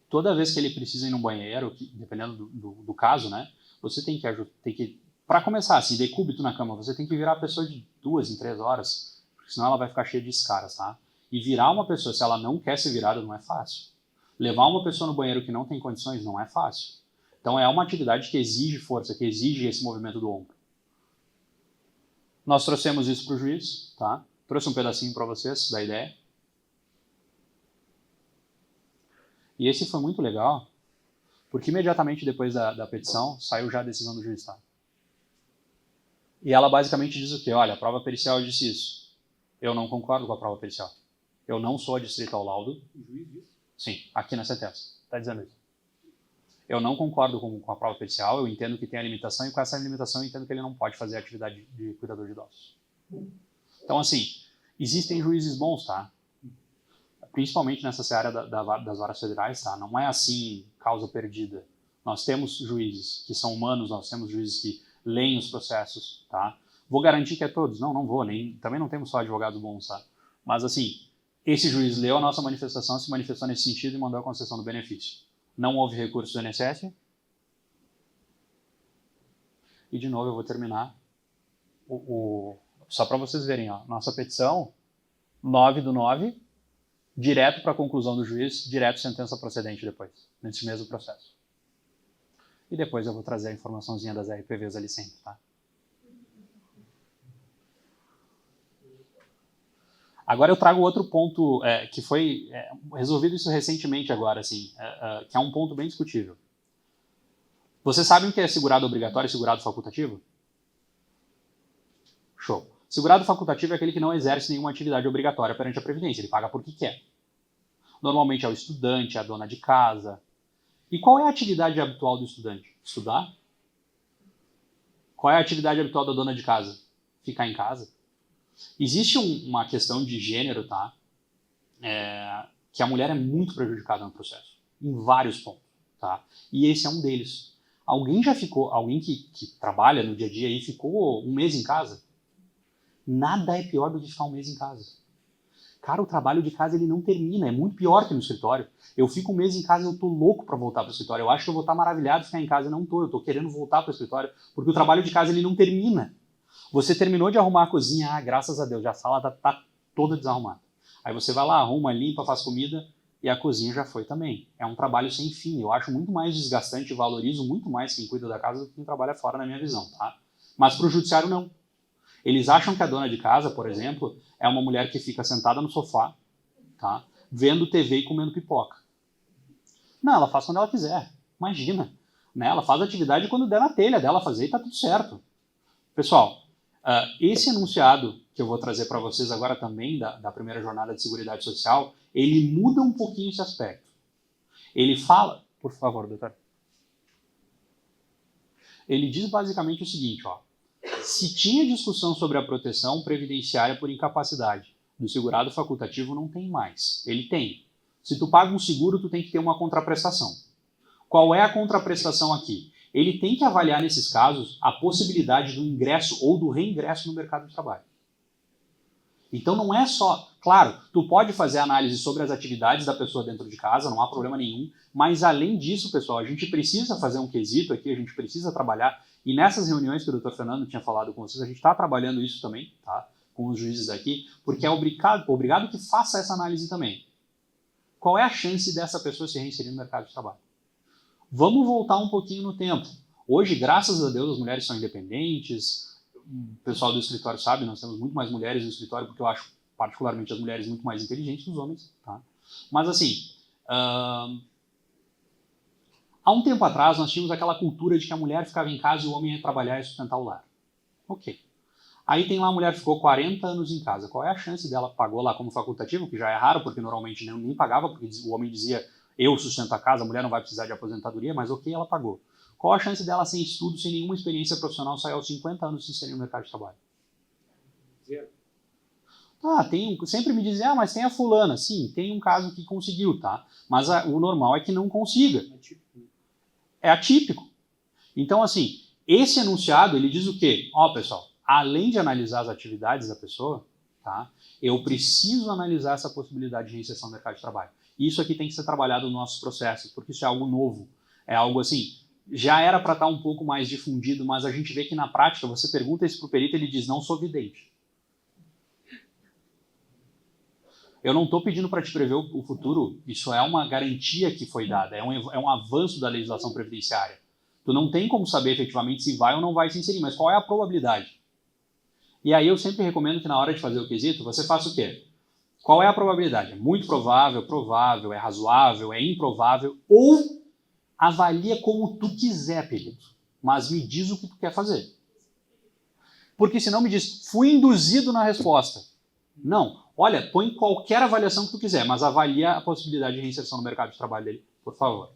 Toda vez que ele precisa ir no banheiro, dependendo do caso, né? Você tem que para começar, assim, decúbito na cama, você tem que virar a pessoa de 2 em 3 horas, porque senão ela vai ficar cheia de escaras, tá? E virar uma pessoa, se ela não quer ser virada, não é fácil. Levar uma pessoa no banheiro que não tem condições não é fácil. Então é uma atividade que exige força, que exige esse movimento do ombro. Nós trouxemos isso para o juiz, tá? Trouxe um pedacinho para vocês da ideia. E esse foi muito legal, porque imediatamente depois da petição, saiu já a decisão do juiz, tá? E ela basicamente diz o quê? Olha, a prova pericial disse isso. Eu não concordo com a prova pericial. Eu não sou adstrito ao laudo. O juiz disse? Sim, aqui na sentença. Está dizendo isso. Eu não concordo com a prova pericial, eu entendo que tem a limitação, e com essa limitação eu entendo que ele não pode fazer a atividade de cuidador de idosos. Então, assim, existem juízes bons, tá? Principalmente nessa seara das varas federais, tá? Não é assim, causa perdida. Nós temos juízes que são humanos, nós temos juízes que leem os processos, tá? Vou garantir que é todos? Não vou, também não temos só advogados bons, tá? Mas assim, esse juiz leu a nossa manifestação, se manifestou nesse sentido e mandou a concessão do benefício. Não houve recurso do INSS. E de novo eu vou terminar só para vocês verem, ó, nossa petição, 9/9, direto para a conclusão do juiz, direto sentença procedente depois, nesse mesmo processo. E depois eu vou trazer a informaçãozinha das RPVs ali sempre, tá? Agora eu trago outro ponto que foi resolvido isso recentemente agora, assim, que é um ponto bem discutível. Vocês sabem o que é segurado obrigatório e segurado facultativo? Show. Segurado facultativo é aquele que não exerce nenhuma atividade obrigatória perante a Previdência, ele paga porque quer. Normalmente é o estudante, é a dona de casa. E qual é a atividade habitual do estudante? Estudar? Qual é a atividade habitual da dona de casa? Ficar em casa. Existe uma questão de gênero, tá? Que a mulher é muito prejudicada no processo, em vários pontos, tá? E esse é um deles. Alguém que trabalha no dia a dia e ficou um mês em casa? Nada é pior do que ficar um mês em casa. Cara, o trabalho de casa ele não termina, é muito pior que no escritório. Eu fico um mês em casa e eu tô louco para voltar para o escritório. Eu acho que eu vou estar maravilhado de ficar em casa, eu tô querendo voltar para o escritório, porque o trabalho de casa ele não termina. Você terminou de arrumar a cozinha, graças a Deus, já a sala tá toda desarrumada. Aí você vai lá, arruma, limpa, faz comida e a cozinha já foi também. É um trabalho sem fim. Eu acho muito mais desgastante e valorizo muito mais quem cuida da casa do que quem trabalha fora, na minha visão, tá? Mas para o judiciário, não. Eles acham que a dona de casa, por exemplo, é uma mulher que fica sentada no sofá, tá? Vendo TV e comendo pipoca. Não, ela faz quando ela quiser. Imagina. Né? Ela faz atividade quando der na telha dela fazer e tá tudo certo. Pessoal, Esse enunciado que eu vou trazer para vocês agora também, da primeira jornada de Seguridade Social, ele muda um pouquinho esse aspecto. Ele fala, por favor, doutor. Ele diz basicamente o seguinte, ó. Se tinha discussão sobre a proteção previdenciária por incapacidade do segurado facultativo, não tem mais. Ele tem. Se tu paga um seguro, tu tem que ter uma contraprestação. Qual é a contraprestação aqui? Ele tem que avaliar, nesses casos, a possibilidade do ingresso ou do reingresso no mercado de trabalho. Então não é só... Claro, tu pode fazer análise sobre as atividades da pessoa dentro de casa, não há problema nenhum, mas além disso, pessoal, a gente precisa fazer um quesito aqui, a gente precisa trabalhar, e nessas reuniões que o Dr. Fernando tinha falado com vocês, a gente está trabalhando isso também, tá? Com os juízes aqui, porque é obrigado que faça essa análise também. Qual é a chance dessa pessoa se reinserir no mercado de trabalho? Vamos voltar um pouquinho no tempo. Hoje, graças a Deus, as mulheres são independentes. O pessoal do escritório sabe, nós temos muito mais mulheres no escritório, porque eu acho, particularmente, as mulheres muito mais inteligentes que os homens. Tá? Mas, assim, há um tempo atrás, nós tínhamos aquela cultura de que a mulher ficava em casa e o homem ia trabalhar e sustentar o lar. Ok. Aí tem lá a mulher que ficou 40 anos em casa. Qual é a chance dela? Pagou lá como facultativo, que já é raro, porque normalmente nem pagava, porque o homem dizia, eu sustento a casa, a mulher não vai precisar de aposentadoria, mas ok, ela pagou. Qual a chance dela, sem estudo, sem nenhuma experiência profissional, sair aos 50 anos sem ser no mercado de trabalho? Zero. Sempre me dizem, mas tem a fulana. Sim, tem um caso que conseguiu, tá? Mas o normal é que não consiga. É atípico. Então, assim, esse enunciado, ele diz o quê? Pessoal, além de analisar as atividades da pessoa, tá? Eu preciso analisar essa possibilidade de reinserção no mercado de trabalho. Isso aqui tem que ser trabalhado nos nossos processos, porque isso é algo novo. É algo assim, já era para estar um pouco mais difundido, mas a gente vê que na prática, você pergunta isso para o perito, ele diz, não sou vidente. Eu não estou pedindo para te prever o futuro, isso é uma garantia que foi dada, é um avanço da legislação previdenciária. Tu não tem como saber efetivamente se vai ou não vai se inserir, mas qual é a probabilidade? E aí eu sempre recomendo que na hora de fazer o quesito, você faça o quê? Qual é a probabilidade? É muito provável, provável, é razoável, é improvável, ou avalia como tu quiser, perito, mas me diz o que tu quer fazer. Porque senão me diz, fui induzido na resposta. Não, olha, põe qualquer avaliação que tu quiser, mas avalia a possibilidade de reinserção no mercado de trabalho dele, por favor.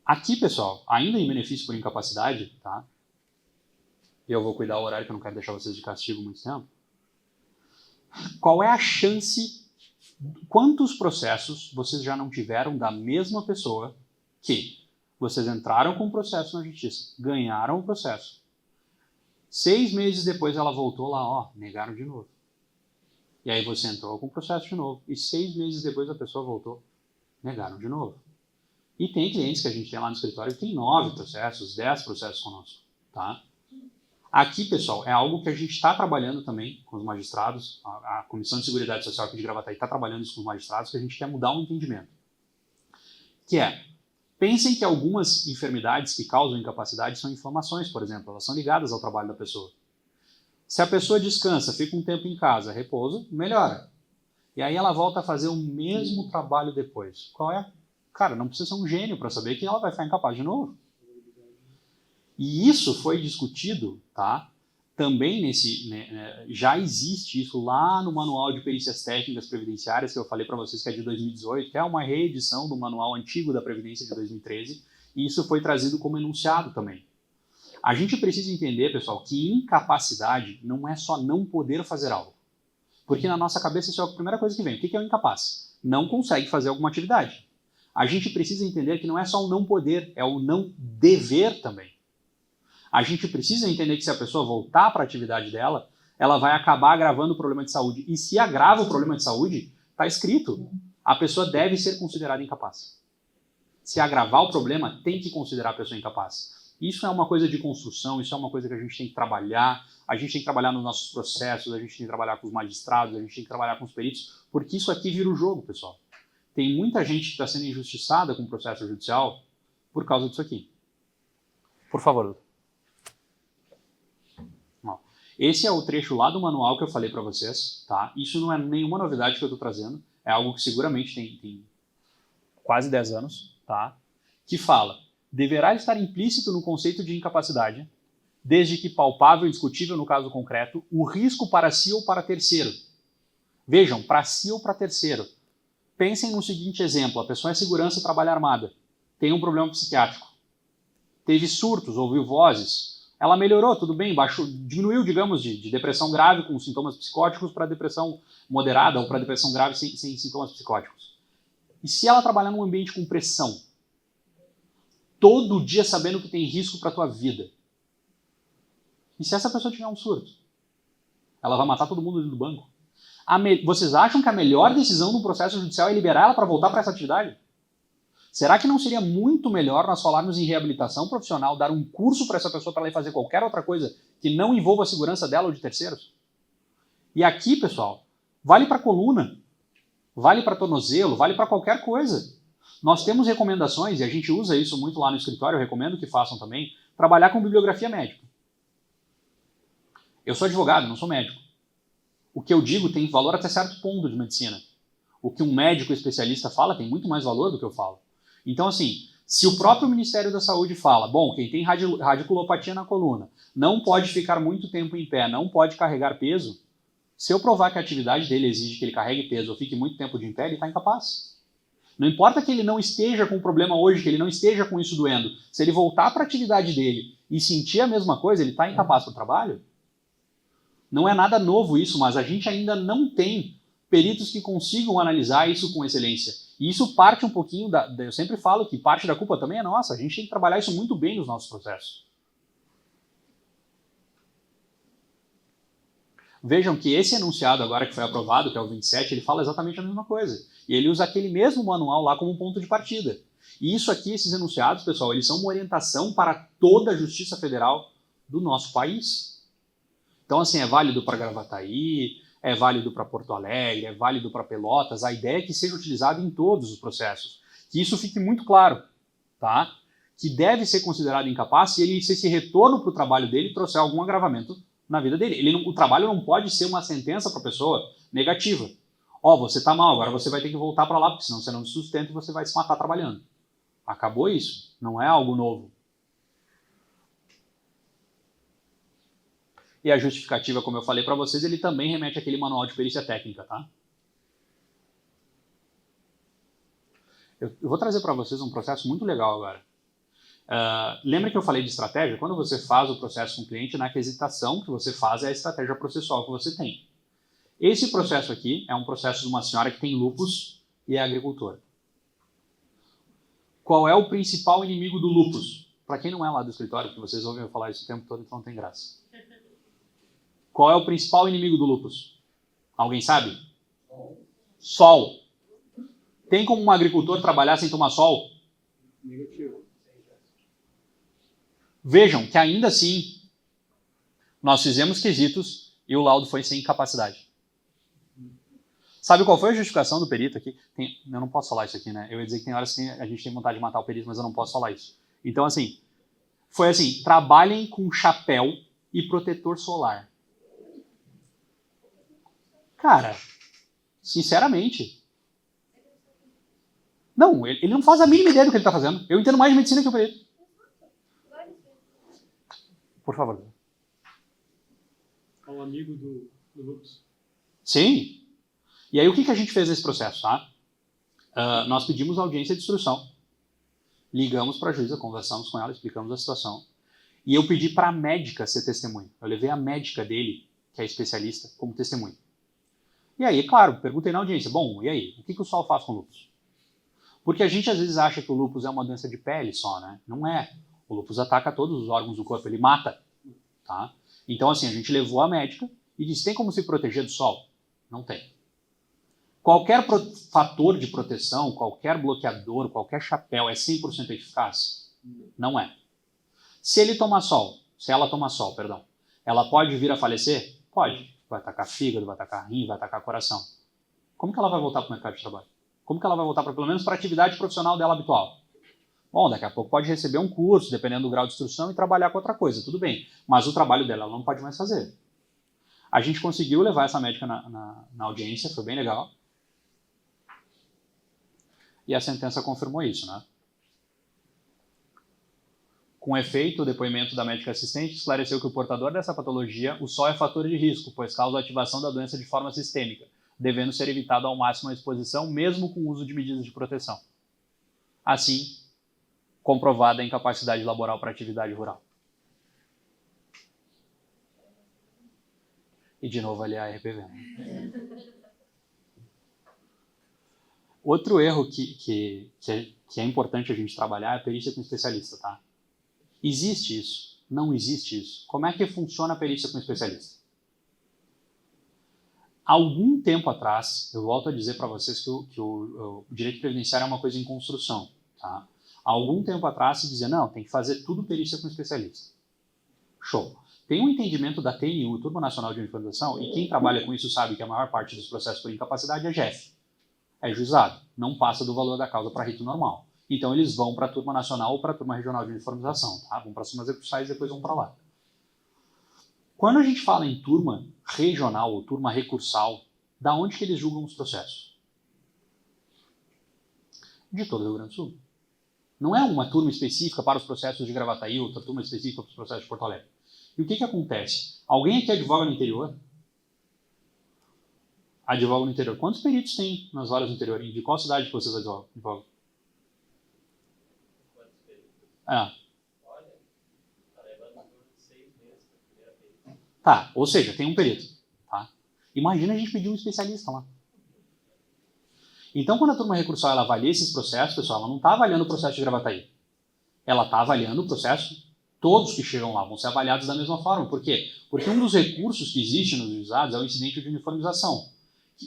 Aqui, pessoal, ainda em benefício por incapacidade, tá? Eu vou cuidar do horário, que eu não quero deixar vocês de castigo muito tempo. Qual é a chance, quantos processos vocês já não tiveram da mesma pessoa que vocês entraram com o processo na justiça, ganharam o processo, 6 meses depois ela voltou lá, negaram de novo. E aí você entrou com o processo de novo, e 6 meses depois a pessoa voltou, negaram de novo. E tem clientes que a gente tem lá no escritório que tem 9 processos, 10 processos conosco, tá? Aqui, pessoal, é algo que a gente está trabalhando também com os magistrados, a Comissão de Seguridade Social aqui de Gravataí está trabalhando isso com os magistrados, que a gente quer mudar um entendimento. Que é, pensem que algumas enfermidades que causam incapacidade são inflamações, por exemplo, elas são ligadas ao trabalho da pessoa. Se a pessoa descansa, fica um tempo em casa, repousa, melhora. E aí ela volta a fazer o mesmo trabalho depois. Qual é? Cara, não precisa ser um gênio para saber que ela vai ficar incapaz de novo. E isso foi discutido, tá? Também já existe isso lá no Manual de Perícias Técnicas Previdenciárias, que eu falei para vocês que é de 2018, que é uma reedição do manual antigo da Previdência de 2013, e isso foi trazido como enunciado também. A gente precisa entender, pessoal, que incapacidade não é só não poder fazer algo. Porque na nossa cabeça isso é a primeira coisa que vem. O que é o incapaz? Não consegue fazer alguma atividade. A gente precisa entender que não é só o não poder, é o não dever também. A gente precisa entender que se a pessoa voltar para a atividade dela, ela vai acabar agravando o problema de saúde. E se agrava o problema de saúde, está escrito, a pessoa deve ser considerada incapaz. Se agravar o problema, tem que considerar a pessoa incapaz. Isso é uma coisa de construção, isso é uma coisa que a gente tem que trabalhar, a gente tem que trabalhar nos nossos processos, a gente tem que trabalhar com os magistrados, a gente tem que trabalhar com os peritos, porque isso aqui vira o jogo, pessoal. Tem muita gente que está sendo injustiçada com o processo judicial por causa disso aqui. Por favor, doutor. Esse é o trecho lá do manual que eu falei para vocês, tá? Isso não é nenhuma novidade que eu estou trazendo, é algo que seguramente tem quase 10 anos, tá? Que fala, deverá estar implícito no conceito de incapacidade, desde que palpável e discutível no caso concreto, o risco para si ou para terceiro. Vejam, para si ou para terceiro. Pensem no seguinte exemplo, a pessoa é segurança e trabalha armada, tem um problema psiquiátrico, teve surtos, ouviu vozes, ela melhorou, tudo bem, diminuiu, digamos, de depressão grave com sintomas psicóticos para depressão moderada ou para depressão grave sem sintomas psicóticos. E se ela trabalhar num ambiente com pressão, todo dia sabendo que tem risco para a tua vida, e se essa pessoa tiver um surto? Ela vai matar todo mundo dentro do banco? Vocês acham que a melhor decisão do processo judicial é liberar ela para voltar para essa atividade? Será que não seria muito melhor nós falarmos em reabilitação profissional, dar um curso para essa pessoa para ela ir fazer qualquer outra coisa que não envolva a segurança dela ou de terceiros? E aqui, pessoal, vale para coluna, vale para tornozelo, vale para qualquer coisa. Nós temos recomendações, e a gente usa isso muito lá no escritório, eu recomendo que façam também, trabalhar com bibliografia médica. Eu sou advogado, não sou médico. O que eu digo tem valor até certo ponto de medicina. O que um médico especialista fala tem muito mais valor do que eu falo. Então, assim, se o próprio Ministério da Saúde fala, bom, quem tem radiculopatia na coluna não pode ficar muito tempo em pé, não pode carregar peso, se eu provar que a atividade dele exige que ele carregue peso ou fique muito tempo de em pé, ele está incapaz. Não importa que ele não esteja com o problema hoje, que ele não esteja com isso doendo. Se ele voltar para a atividade dele e sentir a mesma coisa, ele está incapaz para o trabalho? Não é nada novo isso, mas a gente ainda não tem peritos que consigam analisar isso com excelência. E isso parte um pouquinho eu sempre falo que parte da culpa também é nossa. A gente tem que trabalhar isso muito bem nos nossos processos. Vejam que esse enunciado agora que foi aprovado, que é o 27, ele fala exatamente a mesma coisa. E ele usa aquele mesmo manual lá como um ponto de partida. E isso aqui, esses enunciados, pessoal, eles são uma orientação para toda a Justiça Federal do nosso país. Então, assim, é válido para Gravataí, é válido para Porto Alegre, é válido para Pelotas. A ideia é que seja utilizado em todos os processos. Que isso fique muito claro, tá? Que deve ser considerado incapaz se esse retorno para o trabalho dele trouxer algum agravamento na vida dele. O trabalho não pode ser uma sentença para a pessoa negativa. Ó, você está mal, agora você vai ter que voltar para lá, porque senão você não se sustenta e você vai se matar trabalhando. Acabou isso. Não é algo novo. E a justificativa, como eu falei para vocês, ele também remete àquele manual de perícia técnica, tá? Eu vou trazer para vocês um processo muito legal agora. Lembra que eu falei de estratégia? Quando você faz o processo com o cliente, na aquisitação que você faz é a estratégia processual que você tem. Esse processo aqui é um processo de uma senhora que tem lúpus e é agricultora. Qual é o principal inimigo do lúpus? Para quem não é lá do escritório, porque vocês ouvem eu falar isso o tempo todo, então não tem graça. Qual é o principal inimigo do lúpus? Alguém sabe? Sol. Tem como um agricultor trabalhar sem tomar sol? Negativo. Vejam que ainda assim, nós fizemos quesitos e o laudo foi sem incapacidade. Sabe qual foi a justificação do perito aqui? Eu não posso falar isso aqui, né? Eu ia dizer que tem horas que a gente tem vontade de matar o perito, mas eu não posso falar isso. Então, assim, foi assim, trabalhem com chapéu e protetor solar. Cara, sinceramente, não, ele não faz a mínima ideia do que ele está fazendo. Eu entendo mais de medicina que o perito. Por favor. Ao amigo do lúpus. Sim. E aí o que a gente fez nesse processo, tá? Nós pedimos audiência de instrução. Ligamos para a juíza, conversamos com ela, explicamos a situação. E eu pedi para a médica ser testemunha. Eu levei a médica dele, que é especialista, como testemunha. E aí, claro, perguntei na audiência, bom, e aí, o que o sol faz com o lúpus? Porque a gente às vezes acha que o lúpus é uma doença de pele só, né? Não é. O lúpus ataca todos os órgãos do corpo, ele mata, tá? Então, assim, a gente levou a médica e disse, tem como se proteger do sol? Não tem. Qualquer fator de proteção, qualquer bloqueador, qualquer chapéu é 100% eficaz? Não é. Se ela tomar sol, ela pode vir a falecer? Pode. Vai atacar fígado, vai atacar rim, vai atacar coração. Como que ela vai voltar para o mercado de trabalho? Como que ela vai voltar, pelo menos, para a atividade profissional dela habitual? Bom, daqui a pouco pode receber um curso, dependendo do grau de instrução, e trabalhar com outra coisa, tudo bem. Mas o trabalho dela ela não pode mais fazer. A gente conseguiu levar essa médica na audiência, foi bem legal. E a sentença confirmou isso, né? Com efeito, o depoimento da médica assistente esclareceu que o portador dessa patologia, o sol é fator de risco, pois causa a ativação da doença de forma sistêmica, devendo ser evitado ao máximo a exposição, mesmo com o uso de medidas de proteção. Assim, comprovada a incapacidade laboral para atividade rural. E de novo ali a RPV. Outro erro que é importante a gente trabalhar é a perícia com especialista, tá? Existe isso? Não existe isso? Como é que funciona a perícia com especialista? Algum tempo atrás, eu volto a dizer para vocês que o direito previdenciário é uma coisa em construção, tá? Algum tempo atrás se dizia, não, tem que fazer tudo perícia com especialista. Show. Tem um entendimento da TNU, Turma Nacional de Uniformização, e quem trabalha com isso sabe que a maior parte dos processos por incapacidade é GEF. É juizado. Não passa do valor da causa para rito normal. Então eles vão para a Turma Nacional ou para a Turma Regional de Uniformização. Tá? Vão para as turmas recursais e depois vão para lá. Quando a gente fala em turma regional ou turma recursal, da onde que eles julgam os processos? De todo o Rio Grande do Sul. Não é uma turma específica para os processos de Gravataí, outra turma específica para os processos de Porto Alegre. E o que acontece? Alguém aqui advoga no interior? Advoga no interior. Quantos peritos tem nas varas do interior? De qual cidade que vocês advogam? Quantos peritos? Ah. Olha, tá levando em torno de 6 meses para a primeira perícia. Tá, ou seja, tem um perito. Tá? Imagina a gente pedir um especialista lá. Então, quando a turma recursal ela avalia esses processos, pessoal, ela não está avaliando o processo de Gravataí. Ela está avaliando o processo, todos que chegam lá vão ser avaliados da mesma forma. Por quê? Porque um dos recursos que existe nos juizados é o incidente de uniformização.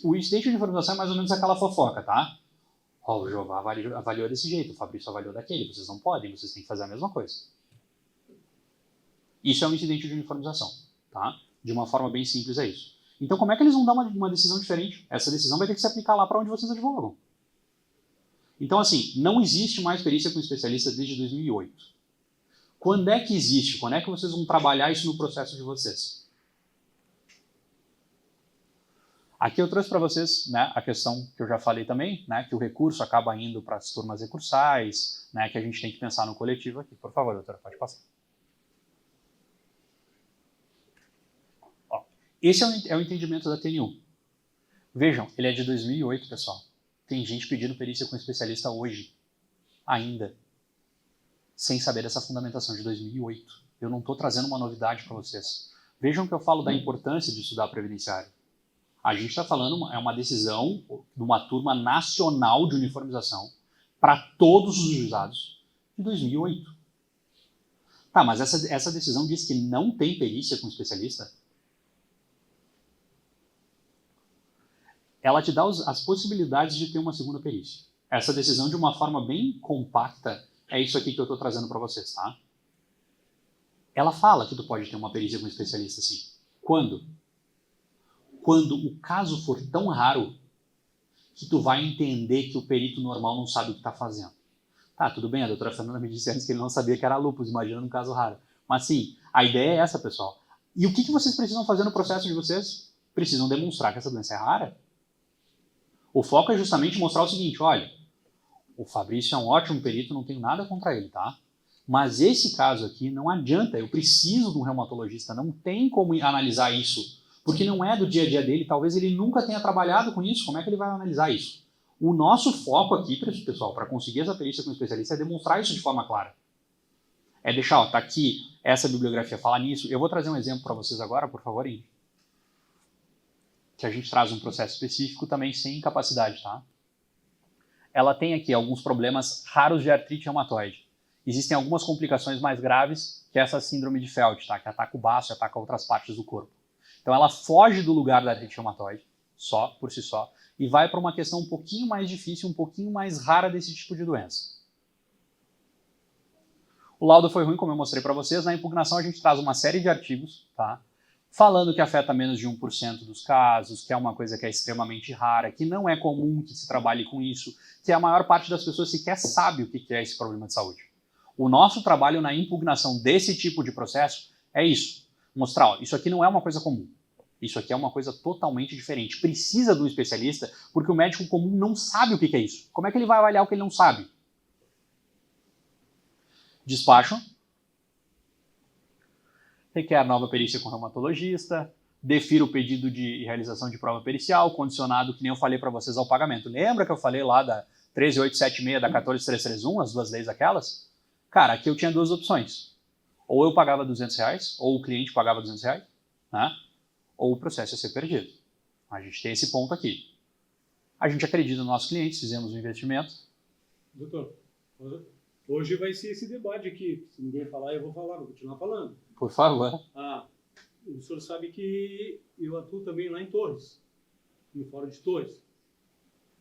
O incidente de uniformização é mais ou menos aquela fofoca, tá? Ó, o Jeová avaliou desse jeito, o Fabrício avaliou daquele, vocês não podem, vocês têm que fazer a mesma coisa. Isso é um incidente de uniformização, tá? De uma forma bem simples é isso. Então, como é que eles vão dar uma decisão diferente? Essa decisão vai ter que se aplicar lá para onde vocês advogam. Então, assim, não existe mais perícia com especialista desde 2008. Quando é que existe? Quando é que vocês vão trabalhar isso no processo de vocês? Aqui eu trouxe para vocês, né, a questão que eu já falei também, né, que o recurso acaba indo para as turmas recursais, né, que a gente tem que pensar no coletivo aqui. Por favor, doutora, pode passar. Esse é o entendimento da TNU. Vejam, ele é de 2008, pessoal. Tem gente pedindo perícia com especialista hoje, ainda, sem saber dessa fundamentação de 2008. Eu não estou trazendo uma novidade para vocês. Vejam que eu falo da importância de estudar previdenciário. A gente está falando, é uma decisão de uma turma nacional de uniformização para todos os juizados de 2008. Tá, mas essa decisão diz que não tem perícia com especialista? Ela te dá as possibilidades de ter uma segunda perícia. Essa decisão, de uma forma bem compacta, é isso aqui que eu estou trazendo para vocês, tá? Ela fala que tu pode ter uma perícia com especialista, sim. Quando? Quando o caso for tão raro que tu vai entender que o perito normal não sabe o que está fazendo. Tá, tudo bem, a doutora Fernanda me disse antes que ele não sabia que era lúpus, imagina um caso raro. Mas sim, a ideia é essa, pessoal. E o que vocês precisam fazer no processo de vocês? Precisam demonstrar que essa doença é rara. O foco é justamente mostrar o seguinte, olha, o Fabrício é um ótimo perito, não tenho nada contra ele, tá? Mas esse caso aqui não adianta, eu preciso de um reumatologista, não tem como analisar isso, porque não é do dia a dia dele, talvez ele nunca tenha trabalhado com isso, como é que ele vai analisar isso? O nosso foco aqui, pessoal, para conseguir essa perícia com especialista é demonstrar isso de forma clara. É deixar, ó, tá aqui, essa bibliografia fala nisso. Eu vou trazer um exemplo para vocês agora, por favor, Indy. Que a gente traz um processo específico também sem incapacidade, tá? Ela tem aqui alguns problemas raros de artrite reumatoide. Existem algumas complicações mais graves, que é essa síndrome de Feld, tá? Que ataca o baço e ataca outras partes do corpo. Então ela foge do lugar da artrite reumatoide, só, por si só, e vai para uma questão um pouquinho mais difícil, um pouquinho mais rara desse tipo de doença. O laudo foi ruim, como eu mostrei para vocês. Na impugnação a gente traz uma série de artigos, tá? Falando que afeta menos de 1% dos casos, que é uma coisa que é extremamente rara, que não é comum que se trabalhe com isso, que a maior parte das pessoas sequer sabe o que é esse problema de saúde. O nosso trabalho na impugnação desse tipo de processo é isso. Mostrar, ó, isso aqui não é uma coisa comum. Isso aqui é uma coisa totalmente diferente. Precisa de um especialista, porque o médico comum não sabe o que é isso. Como é que ele vai avaliar o que ele não sabe? Despacho, requer nova perícia com o reumatologista, defiro o pedido de realização de prova pericial, condicionado, que nem eu falei para vocês, ao pagamento. Lembra que eu falei lá da 13876, da 14331, as duas leis aquelas? Cara, aqui eu tinha duas opções. Ou eu pagava R$200, ou o cliente pagava R$200, né? Ou o processo ia ser perdido. A gente tem esse ponto aqui. A gente acredita nos nossos clientes, fizemos um investimento. Doutor, hoje vai ser esse debate aqui. Se ninguém falar, eu vou falar, vou continuar falando. Por favor. O senhor sabe que eu atuo também lá em Torres, no Fórum de Torres.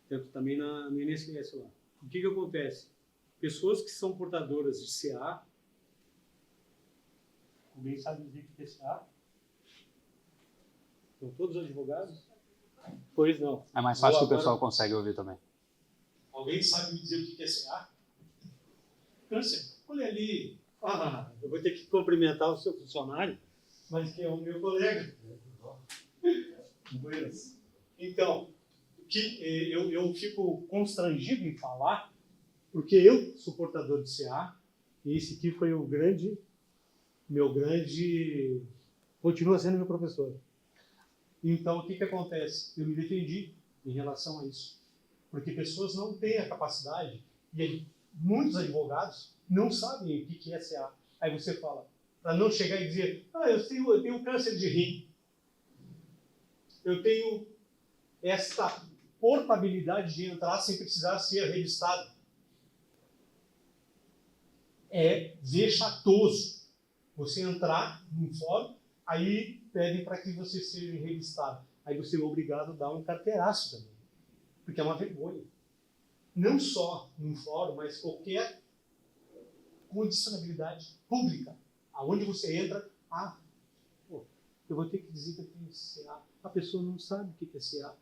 Tanto também no INSS lá. O que acontece? Pessoas que são portadoras de CA, alguém sabe dizer o que é CA? São todos advogados? Pois não. É mais fácil que o pessoal consegue ouvir também. Alguém sabe me dizer o que é CA? Câncer, olha ali. Eu vou ter que cumprimentar o seu funcionário, mas que é o meu colega. Então, eu fico constrangido em falar, porque eu sou portador de CA, e esse aqui foi continua sendo meu professor. Então, o que acontece? Eu me defendi em relação a isso, porque pessoas não têm a capacidade, e muitos advogados não sabem o que é CA. Aí você fala, para não chegar e dizer, eu tenho câncer de rim, eu tenho esta portabilidade de entrar sem precisar ser registrado. É vexatoso você entrar num fórum, aí pedem para que você seja registrado. Aí você é obrigado a dar um carteiraço também, porque é uma vergonha. Não só num fórum, mas qualquer condicionabilidade pública, aonde você entra, eu vou ter que dizer que eu tenho CA. A pessoa não sabe o que é CA.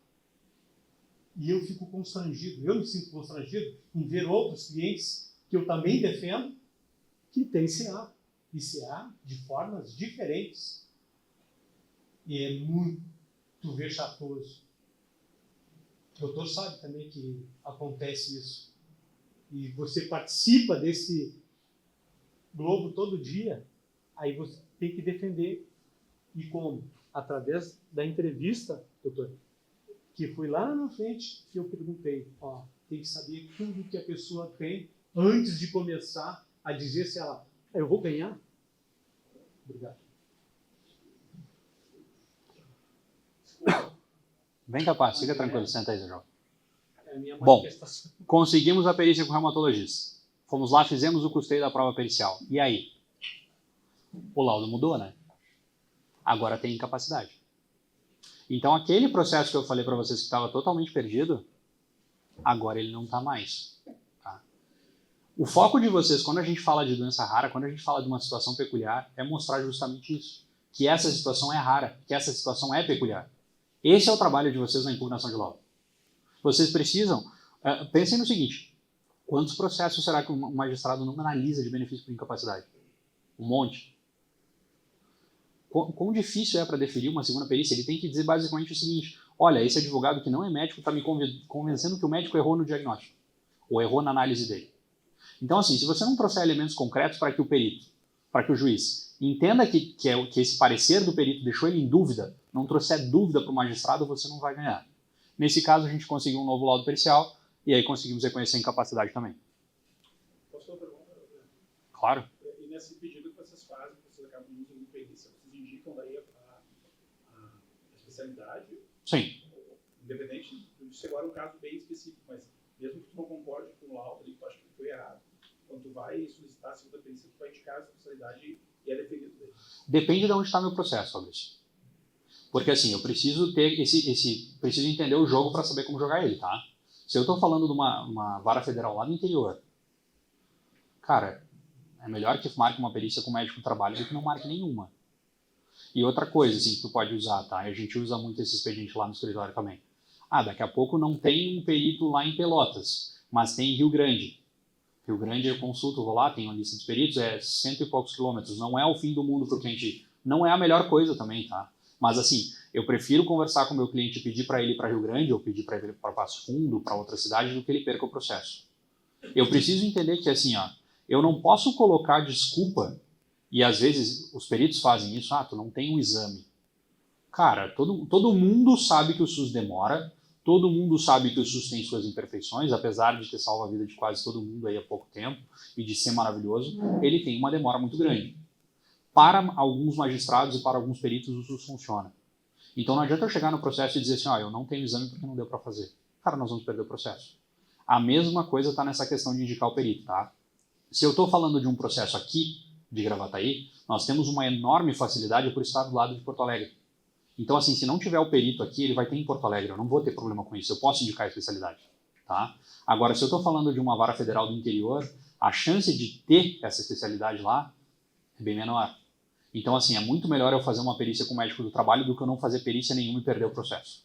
E eu fico constrangido, eu me sinto constrangido em ver outros clientes que eu também defendo que têm CA. E CA de formas diferentes. E é muito vexatoso. O doutor sabe também que acontece isso. E você participa desse globo todo dia, aí você tem que defender. E como? Através da entrevista, doutor, que fui lá na frente que eu perguntei, tem que saber tudo que a pessoa tem antes de começar a dizer se ela, eu vou ganhar? Obrigado. Bem capaz, fica tranquilo, senta aí, Zé João. É a minha Bom, manifestação. conseguimos a perícia com o reumatologista. Fomos lá, fizemos o custeio da prova pericial. E aí? O laudo mudou, né? Agora tem incapacidade. Então, aquele processo que eu falei para vocês que estava totalmente perdido, agora ele não está mais. Tá? O foco de vocês, quando a gente fala de doença rara, quando a gente fala de uma situação peculiar, é mostrar justamente isso. Que essa situação é rara, que essa situação é peculiar. Esse é o trabalho de vocês na impugnação de laudo. Vocês precisam... pensem no seguinte, quantos processos será que um magistrado não analisa de benefício por incapacidade? Um monte. Quão difícil é para definir uma segunda perícia? Ele tem que dizer basicamente o seguinte, olha, esse advogado que não é médico está me convencendo que o médico errou no diagnóstico, ou errou na análise dele. Então, assim, se você não trouxer elementos concretos para que o perito, para que o juiz entenda que esse parecer do perito deixou ele em dúvida, não trouxer dúvida para o magistrado, você não vai ganhar. Nesse caso, a gente conseguiu um novo laudo pericial, e aí conseguimos reconhecer a incapacidade também. Posso fazer uma pergunta? Claro. E nesse pedido que vocês fazem, que vocês acabam de usar perícia, vocês indicam daí a especialidade? Sim. Independente de agora um caso bem específico, mas mesmo que tu não concorde com o laudo ali, que tu acha que foi errado, quando tu vai solicitar a segunda perícia, tu vai indicar a especialidade e é defendido dele. Depende de onde está meu processo, Fabrício. Porque assim, eu preciso ter preciso entender o jogo para saber como jogar ele, tá? Se eu estou falando de uma vara federal lá no interior, cara, é melhor que marque uma perícia com médico do trabalho do que não marque nenhuma. E outra coisa, assim, que tu pode usar, tá? A gente usa muito esse expediente lá no escritório também. Daqui a pouco não tem um perito lá em Pelotas, mas tem em Rio Grande. Rio Grande eu consulto, vou lá, tem uma lista dos peritos, é 100 e poucos quilômetros. Não é o fim do mundo para o cliente. Não é a melhor coisa também, tá? Mas assim, eu prefiro conversar com o meu cliente e pedir para ele ir para Rio Grande ou pedir para ele para Passo Fundo, para outra cidade, do que ele perca o processo. Eu preciso entender que assim, eu não posso colocar desculpa E às vezes os peritos fazem isso, tu não tem um exame. Cara, todo mundo sabe que o SUS demora, todo mundo sabe que o SUS tem suas imperfeições, apesar de ter salvo a vida de quase todo mundo aí há pouco tempo e de ser maravilhoso, ele tem uma demora muito grande. Para alguns magistrados e para alguns peritos o SUS funciona. Então não adianta eu chegar no processo e dizer assim, eu não tenho exame porque não deu para fazer. Cara, nós vamos perder o processo. A mesma coisa está nessa questão de indicar o perito, tá? Se eu estou falando de um processo aqui, de Gravataí, nós temos uma enorme facilidade por estar do lado de Porto Alegre. Então, assim, se não tiver o perito aqui, ele vai ter em Porto Alegre. Eu não vou ter problema com isso. Eu posso indicar a especialidade, tá? Agora, se eu estou falando de uma vara federal do interior, a chance de ter essa especialidade lá é bem menor. Então, assim, é muito melhor eu fazer uma perícia com o médico do trabalho do que eu não fazer perícia nenhuma e perder o processo.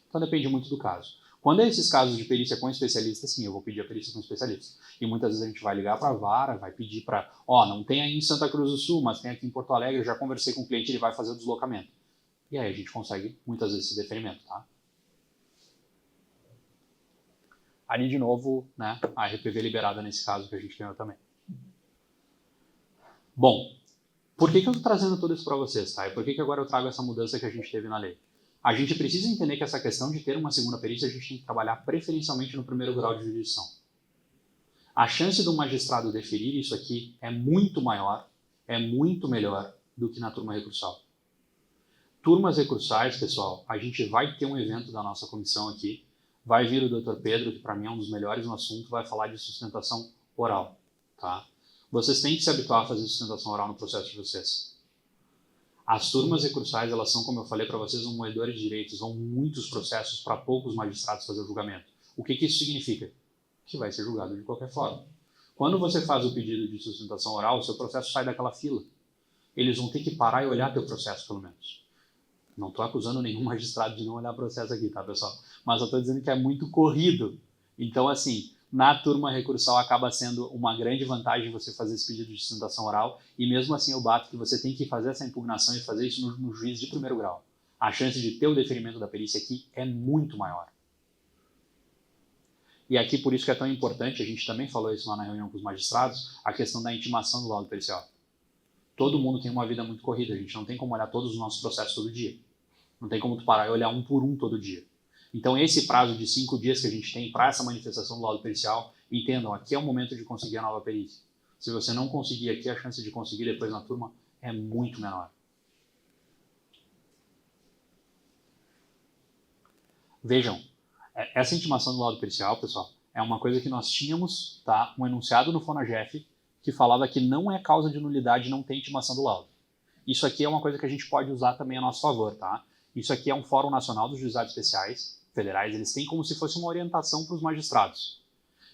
Então, depende muito do caso. Quando é esses casos de perícia com especialista, sim, eu vou pedir a perícia com especialista. E muitas vezes a gente vai ligar para a vara, vai pedir para, não tem aí em Santa Cruz do Sul, mas tem aqui em Porto Alegre, eu já conversei com o cliente, ele vai fazer o deslocamento. E aí a gente consegue, muitas vezes, esse deferimento, tá? Ali, de novo, né, a RPV liberada nesse caso que a gente ganhou também. Bom, por que eu estou trazendo tudo isso para vocês, tá? E por que agora eu trago essa mudança que a gente teve na lei? A gente precisa entender que essa questão de ter uma segunda perícia, a gente tem que trabalhar preferencialmente no primeiro grau de jurisdição. A chance do magistrado deferir isso aqui é muito maior, é muito melhor do que na turma recursal. Turmas recursais, pessoal, a gente vai ter um evento da nossa comissão aqui, vai vir o Dr. Pedro, que para mim é um dos melhores no assunto, vai falar de sustentação oral, tá? Vocês têm que se habituar a fazer sustentação oral no processo de vocês. As turmas recursais, elas são, como eu falei para vocês, um moedor de direitos, vão muitos processos para poucos magistrados fazer o julgamento. O que isso significa? Que vai ser julgado de qualquer forma. Quando você faz o pedido de sustentação oral, o seu processo sai daquela fila. Eles vão ter que parar e olhar teu processo, pelo menos. Não estou acusando nenhum magistrado de não olhar processo aqui, tá, pessoal? Mas eu estou dizendo que é muito corrido. Então, assim, na turma recursal acaba sendo uma grande vantagem você fazer esse pedido de sustentação oral e mesmo assim eu bato que você tem que fazer essa impugnação e fazer isso no juiz de primeiro grau. A chance de ter o deferimento da perícia aqui é muito maior. E aqui por isso que é tão importante, a gente também falou isso lá na reunião com os magistrados, a questão da intimação do laudo pericial. Todo mundo tem uma vida muito corrida, a gente não tem como olhar todos os nossos processos todo dia. Não tem como tu parar e olhar um por um todo dia. Então esse prazo de 5 dias que a gente tem para essa manifestação do laudo pericial, entendam, aqui é o momento de conseguir a nova perícia. Se você não conseguir aqui, a chance de conseguir depois na turma é muito menor. Vejam, essa intimação do laudo pericial, pessoal, é uma coisa que nós tínhamos, tá, um enunciado no FONAGEF que falava que não é causa de nulidade não ter intimação do laudo. Isso aqui é uma coisa que a gente pode usar também a nosso favor, tá? Isso aqui é um Fórum Nacional dos Juizados Especiais Federais, eles têm como se fosse uma orientação para os magistrados.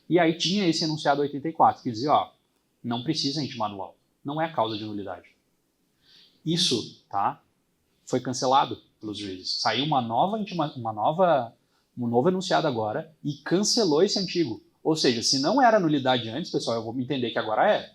E aí tinha esse enunciado 84, que dizia, não precisa intimar do laudo, não é causa de nulidade. Isso, tá, foi cancelado pelos juízes. Saiu um novo enunciado agora e cancelou esse antigo. Ou seja, se não era nulidade antes, pessoal, eu vou entender que agora é.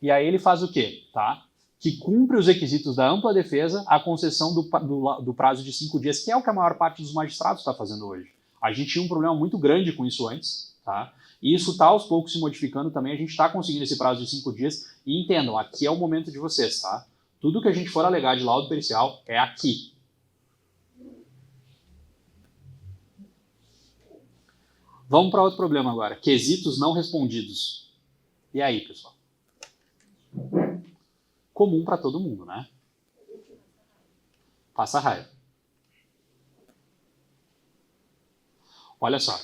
E aí ele faz o quê? Tá? Que cumpre os requisitos da ampla defesa a concessão do prazo de 5 dias, que é o que a maior parte dos magistrados está fazendo hoje. A gente tinha um problema muito grande com isso antes, tá? E isso está aos poucos se modificando também, a gente está conseguindo esse prazo de 5 dias, e entendam, aqui é o momento de vocês, tá? Tudo que a gente for alegar de laudo pericial é aqui. Vamos para outro problema agora, quesitos não respondidos. E aí, pessoal? Comum para todo mundo, né? Passa raiva. Olha só.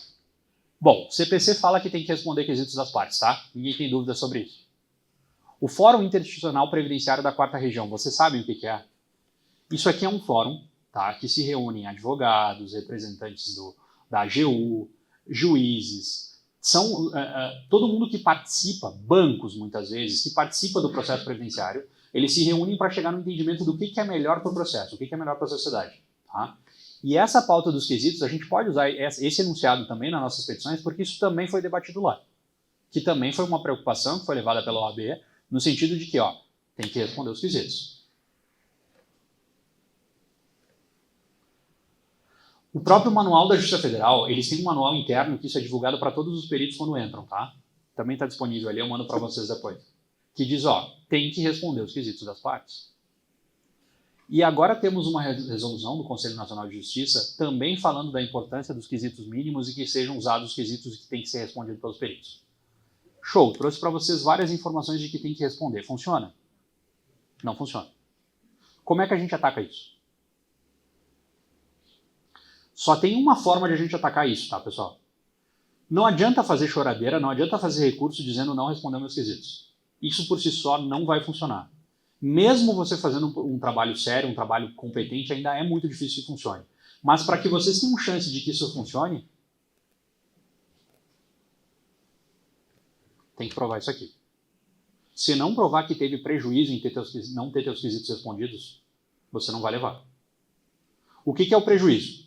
Bom, o CPC fala que tem que responder quesitos das partes, tá? Ninguém tem dúvida sobre isso. O Fórum Interinstitucional Previdenciário da 4ª Região, vocês sabem o que é? Isso aqui é um fórum, tá? Que se reúnem advogados, representantes da AGU, juízes, são todo mundo que participa, bancos muitas vezes, que participa do processo previdenciário, eles se reúnem para chegar no entendimento do que é melhor para o processo, o que é melhor para a sociedade. Tá? E essa pauta dos quesitos, a gente pode usar esse enunciado também nas nossas petições, porque isso também foi debatido lá. Que também foi uma preocupação que foi levada pela OAB, no sentido de que, tem que responder os quesitos. O próprio Manual da Justiça Federal, eles têm um manual interno que isso é divulgado para todos os peritos quando entram, tá? Também está disponível ali, eu mando para vocês depois. Que diz, tem que responder os quesitos das partes. E agora temos uma resolução do Conselho Nacional de Justiça também falando da importância dos quesitos mínimos e que sejam usados os quesitos que têm que ser respondidos pelos peritos. Show, trouxe para vocês várias informações de que tem que responder. Funciona? Não funciona. Como é que a gente ataca isso? Só tem uma forma de a gente atacar isso, tá, pessoal? Não adianta fazer choradeira, não adianta fazer recurso dizendo não respondeu meus quesitos. Isso por si só não vai funcionar. Mesmo você fazendo um trabalho sério, um trabalho competente, ainda é muito difícil que funcione. Mas para que vocês tenham chance de que isso funcione, tem que provar isso aqui. Se não provar que teve prejuízo em não ter teus quesitos respondidos, você não vai levar. O que é o prejuízo?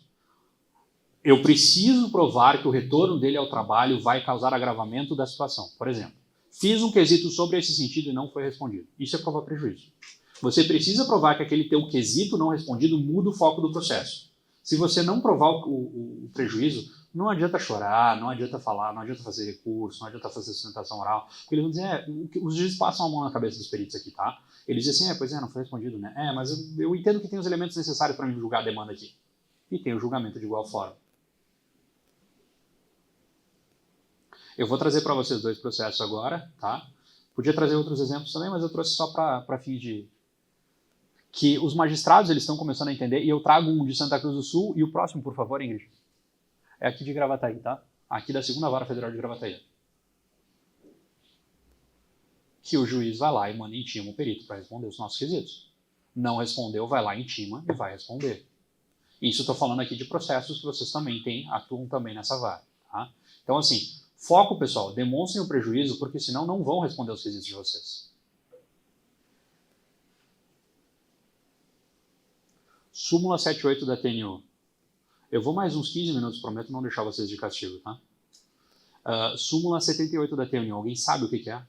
Eu preciso provar que o retorno dele ao trabalho vai causar agravamento da situação. Por exemplo, fiz um quesito sobre esse sentido e não foi respondido. Isso é provar prejuízo. Você precisa provar que aquele teu quesito não respondido muda o foco do processo. Se você não provar o prejuízo, não adianta chorar, não adianta falar, não adianta fazer recurso, não adianta fazer sustentação oral, porque eles vão dizer, os juízes passam a mão na cabeça dos peritos aqui, tá? Eles dizem assim, pois é, não foi respondido, né? Mas eu entendo que tem os elementos necessários para me julgar a demanda aqui. E tem o julgamento de igual forma. Eu vou trazer para vocês 2 processos agora, tá? Podia trazer outros exemplos também, mas eu trouxe só para fim de... que os magistrados eles estão começando a entender, e eu trago um de Santa Cruz do Sul, e o próximo, por favor, Ingrid. É aqui de Gravataí, tá? Aqui da 2ª Vara Federal de Gravataí. Que o juiz vai lá e manda intima o perito para responder os nossos quesitos. Não respondeu, vai lá, intima e vai responder. Isso eu estou falando aqui de processos que vocês também atuam também nessa vara, tá? Então, assim, foco, pessoal, demonstrem o prejuízo, porque senão não vão responder os quesitos de vocês. Súmula 78 da TNU. Eu vou mais uns 15 minutos, prometo não deixar vocês de castigo, tá? Súmula 78 da TNU. Alguém sabe o que é?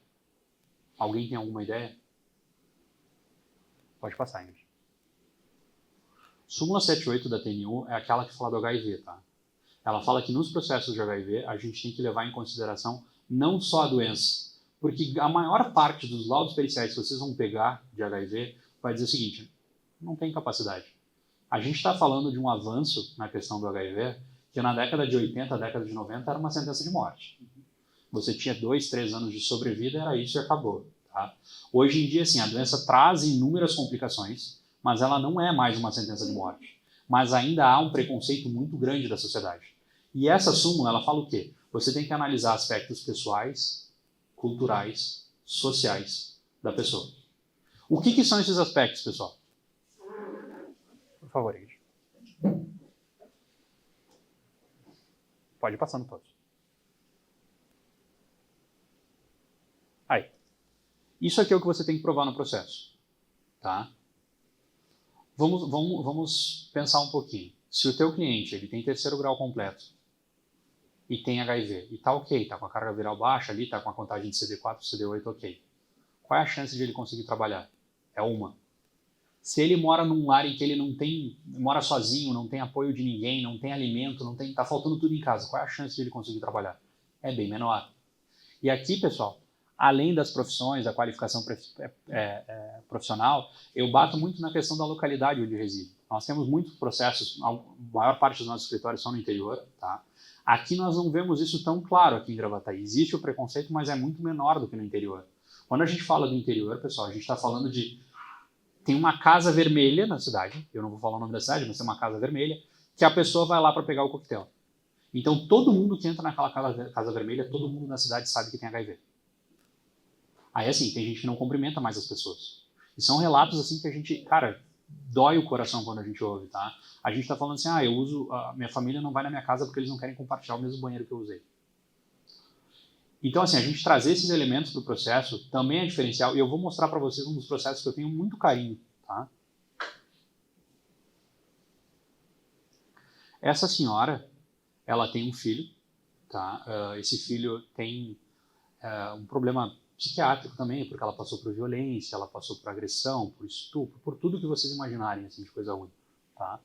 Alguém tem alguma ideia? Pode passar, Ingrid. Súmula 78 da TNU é aquela que fala do HIV, tá? Ela fala que nos processos de HIV a gente tem que levar em consideração não só a doença, porque a maior parte dos laudos periciais que vocês vão pegar de HIV vai dizer o seguinte, não tem capacidade. A gente está falando de um avanço na questão do HIV, que na década de 80, década de 90, era uma sentença de morte. Você tinha 2, 3 anos de sobrevida, era isso e acabou. Tá? Hoje em dia, assim, a doença traz inúmeras complicações, mas ela não é mais uma sentença de morte. Mas ainda há um preconceito muito grande da sociedade. E essa súmula, ela fala o quê? Você tem que analisar aspectos pessoais, culturais, sociais da pessoa. O que são esses aspectos, pessoal? Por favor, Ingrid. Pode ir passando todos. Aí. Isso aqui é o que você tem que provar no processo. Tá? Vamos pensar um pouquinho. Se o teu cliente ele tem 3º grau completo e tem HIV, e tá ok, tá com a carga viral baixa ali, tá com a contagem de CD4, CD8 ok. Qual é a chance de ele conseguir trabalhar? É uma. Se ele mora num lar em que ele não tem, mora sozinho, não tem apoio de ninguém, não tem alimento, tá faltando tudo em casa, qual é a chance de ele conseguir trabalhar? É bem menor. E aqui, pessoal, além das profissões, da qualificação profissional, eu bato muito na questão da localidade onde reside. Nós temos muitos processos, a maior parte dos nossos escritórios são no interior, tá? Aqui nós não vemos isso tão claro aqui em Gravataí. Existe o preconceito, mas é muito menor do que no interior. Quando a gente fala do interior, pessoal, a gente está falando de... Tem uma casa vermelha na cidade, eu não vou falar o nome da cidade, mas tem uma casa vermelha, que a pessoa vai lá para pegar o coquetel. Então todo mundo que entra naquela casa vermelha, todo mundo na cidade sabe que tem HIV. Aí assim, tem gente que não cumprimenta mais as pessoas. E são relatos assim que a gente, cara, dói o coração quando a gente ouve, tá? A gente tá falando assim, minha família não vai na minha casa porque eles não querem compartilhar o mesmo banheiro que eu usei. Então assim, a gente trazer esses elementos para o processo também é diferencial, e eu vou mostrar para vocês um dos processos que eu tenho muito carinho, tá? Essa senhora, ela tem um filho, tá? Esse filho tem um problema psiquiátrico também, porque ela passou por violência, ela passou por agressão, por estupro, por tudo que vocês imaginarem, assim, de coisa ruim, tá?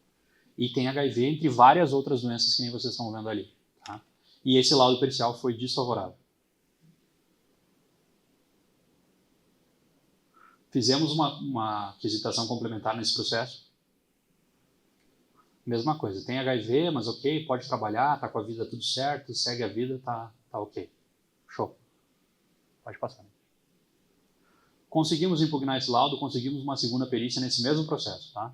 E tem HIV entre várias outras doenças que nem vocês estão vendo ali, tá? E esse laudo pericial foi desfavorável. Fizemos uma aquisitação complementar nesse processo. Mesma coisa, tem HIV, mas ok, pode trabalhar, tá com a vida tudo certo, segue a vida, tá ok. Show. Pode passar. Conseguimos impugnar esse laudo, conseguimos uma segunda perícia nesse mesmo processo, tá?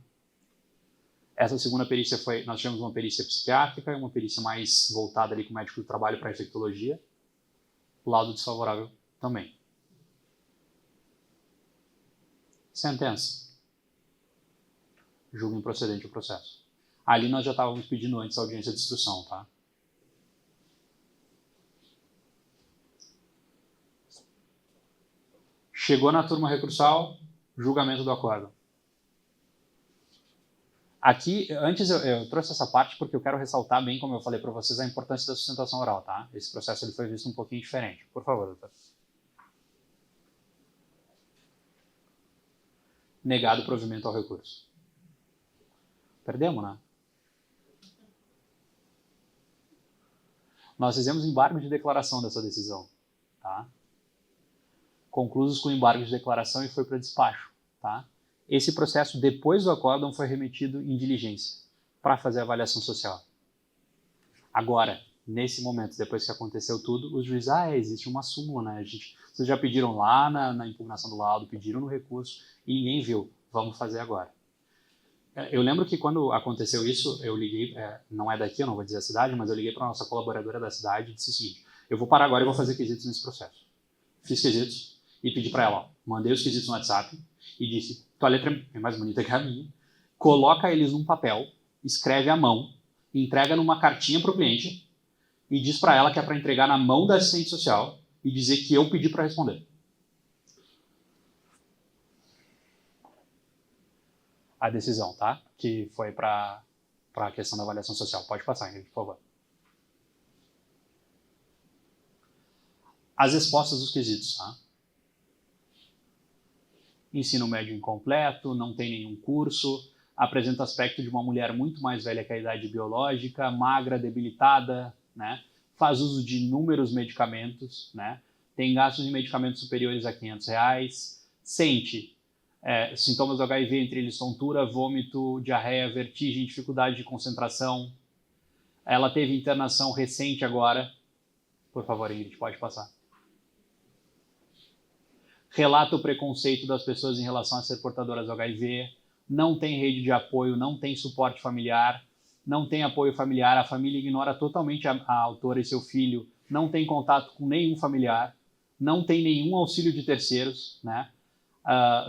Essa segunda perícia nós tivemos uma perícia psiquiátrica e uma perícia mais voltada ali com o médico do trabalho para infectologia. Laudo desfavorável também. Sentença. Julgo improcedente o processo. Ali nós já estávamos pedindo antes a audiência de instrução, tá? Chegou na turma recursal, julgamento do acórdão. Aqui, antes eu trouxe essa parte porque eu quero ressaltar bem, como eu falei para vocês, a importância da sustentação oral, tá? Esse processo ele foi visto um pouquinho diferente. Por favor, doutor. Negado o provimento ao recurso. Perdemos, né? Nós fizemos embargo de declaração dessa decisão, tá? Conclusos com embargo de declaração e foi para despacho, tá? Esse processo, depois do acórdão, foi remetido em diligência para fazer a avaliação social. Agora, nesse momento, depois que aconteceu tudo, os juízes, existe uma súmula, né? Vocês já pediram lá na impugnação do laudo, pediram no recurso e ninguém viu. Vamos fazer agora. Eu lembro que quando aconteceu isso, eu liguei, não é daqui, eu não vou dizer a cidade, mas eu liguei para a nossa colaboradora da cidade e disse o seguinte, eu vou parar agora e vou fazer quesitos nesse processo. Fiz quesitos e pedi para ela, mandei os quesitos no WhatsApp e disse, tua letra é mais bonita que a minha, coloca eles num papel, escreve à mão, entrega numa cartinha para o cliente e diz para ela que é para entregar na mão da assistente social e dizer que eu pedi para responder. A decisão, tá? Que foi para a questão da avaliação social. Pode passar, por favor. As respostas dos quesitos, tá? Ensino médio incompleto, não tem nenhum curso, apresenta aspecto de uma mulher muito mais velha que a idade biológica, magra, debilitada, né? Faz uso de inúmeros medicamentos, né? Tem gastos de medicamentos superiores a R$500, sente sintomas do HIV, entre eles tontura, vômito, diarreia, vertigem, dificuldade de concentração. Ela teve internação recente agora. Por favor, Ingrid, pode passar. Relata o preconceito das pessoas em relação a ser portadoras do HIV. Não tem rede de apoio, não tem suporte familiar, não tem apoio familiar, a família ignora totalmente a autora e seu filho, não tem contato com nenhum familiar, não tem nenhum auxílio de terceiros, né?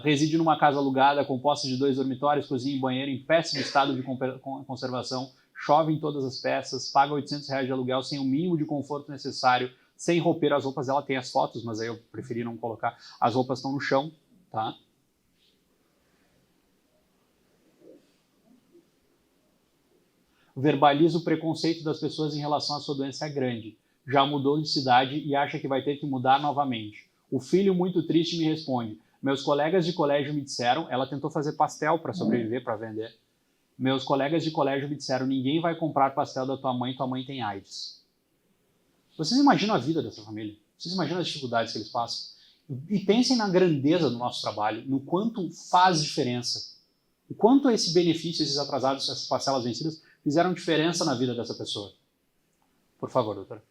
Reside numa casa alugada, composta de 2 dormitórios, cozinha e banheiro, em péssimo estado de conservação, chove em todas as peças, paga R$800 de aluguel sem o mínimo de conforto necessário, sem roupeiro. As roupas dela tem as fotos, mas aí eu preferi não colocar. As roupas estão no chão, tá? Verbaliza o preconceito das pessoas em relação à sua doença grande. Já mudou de cidade e acha que vai ter que mudar novamente. O filho, muito triste, me responde, meus colegas de colégio me disseram, ela tentou fazer pastel para sobreviver, para vender. Meus colegas de colégio me disseram, ninguém vai comprar pastel da tua mãe tem AIDS. Vocês imaginam a vida dessa família? Vocês imaginam as dificuldades que eles passam? E pensem na grandeza do nosso trabalho, no quanto faz diferença. O quanto esse benefício, esses atrasados, essas parcelas vencidas, fizeram diferença na vida dessa pessoa. Por favor, doutora.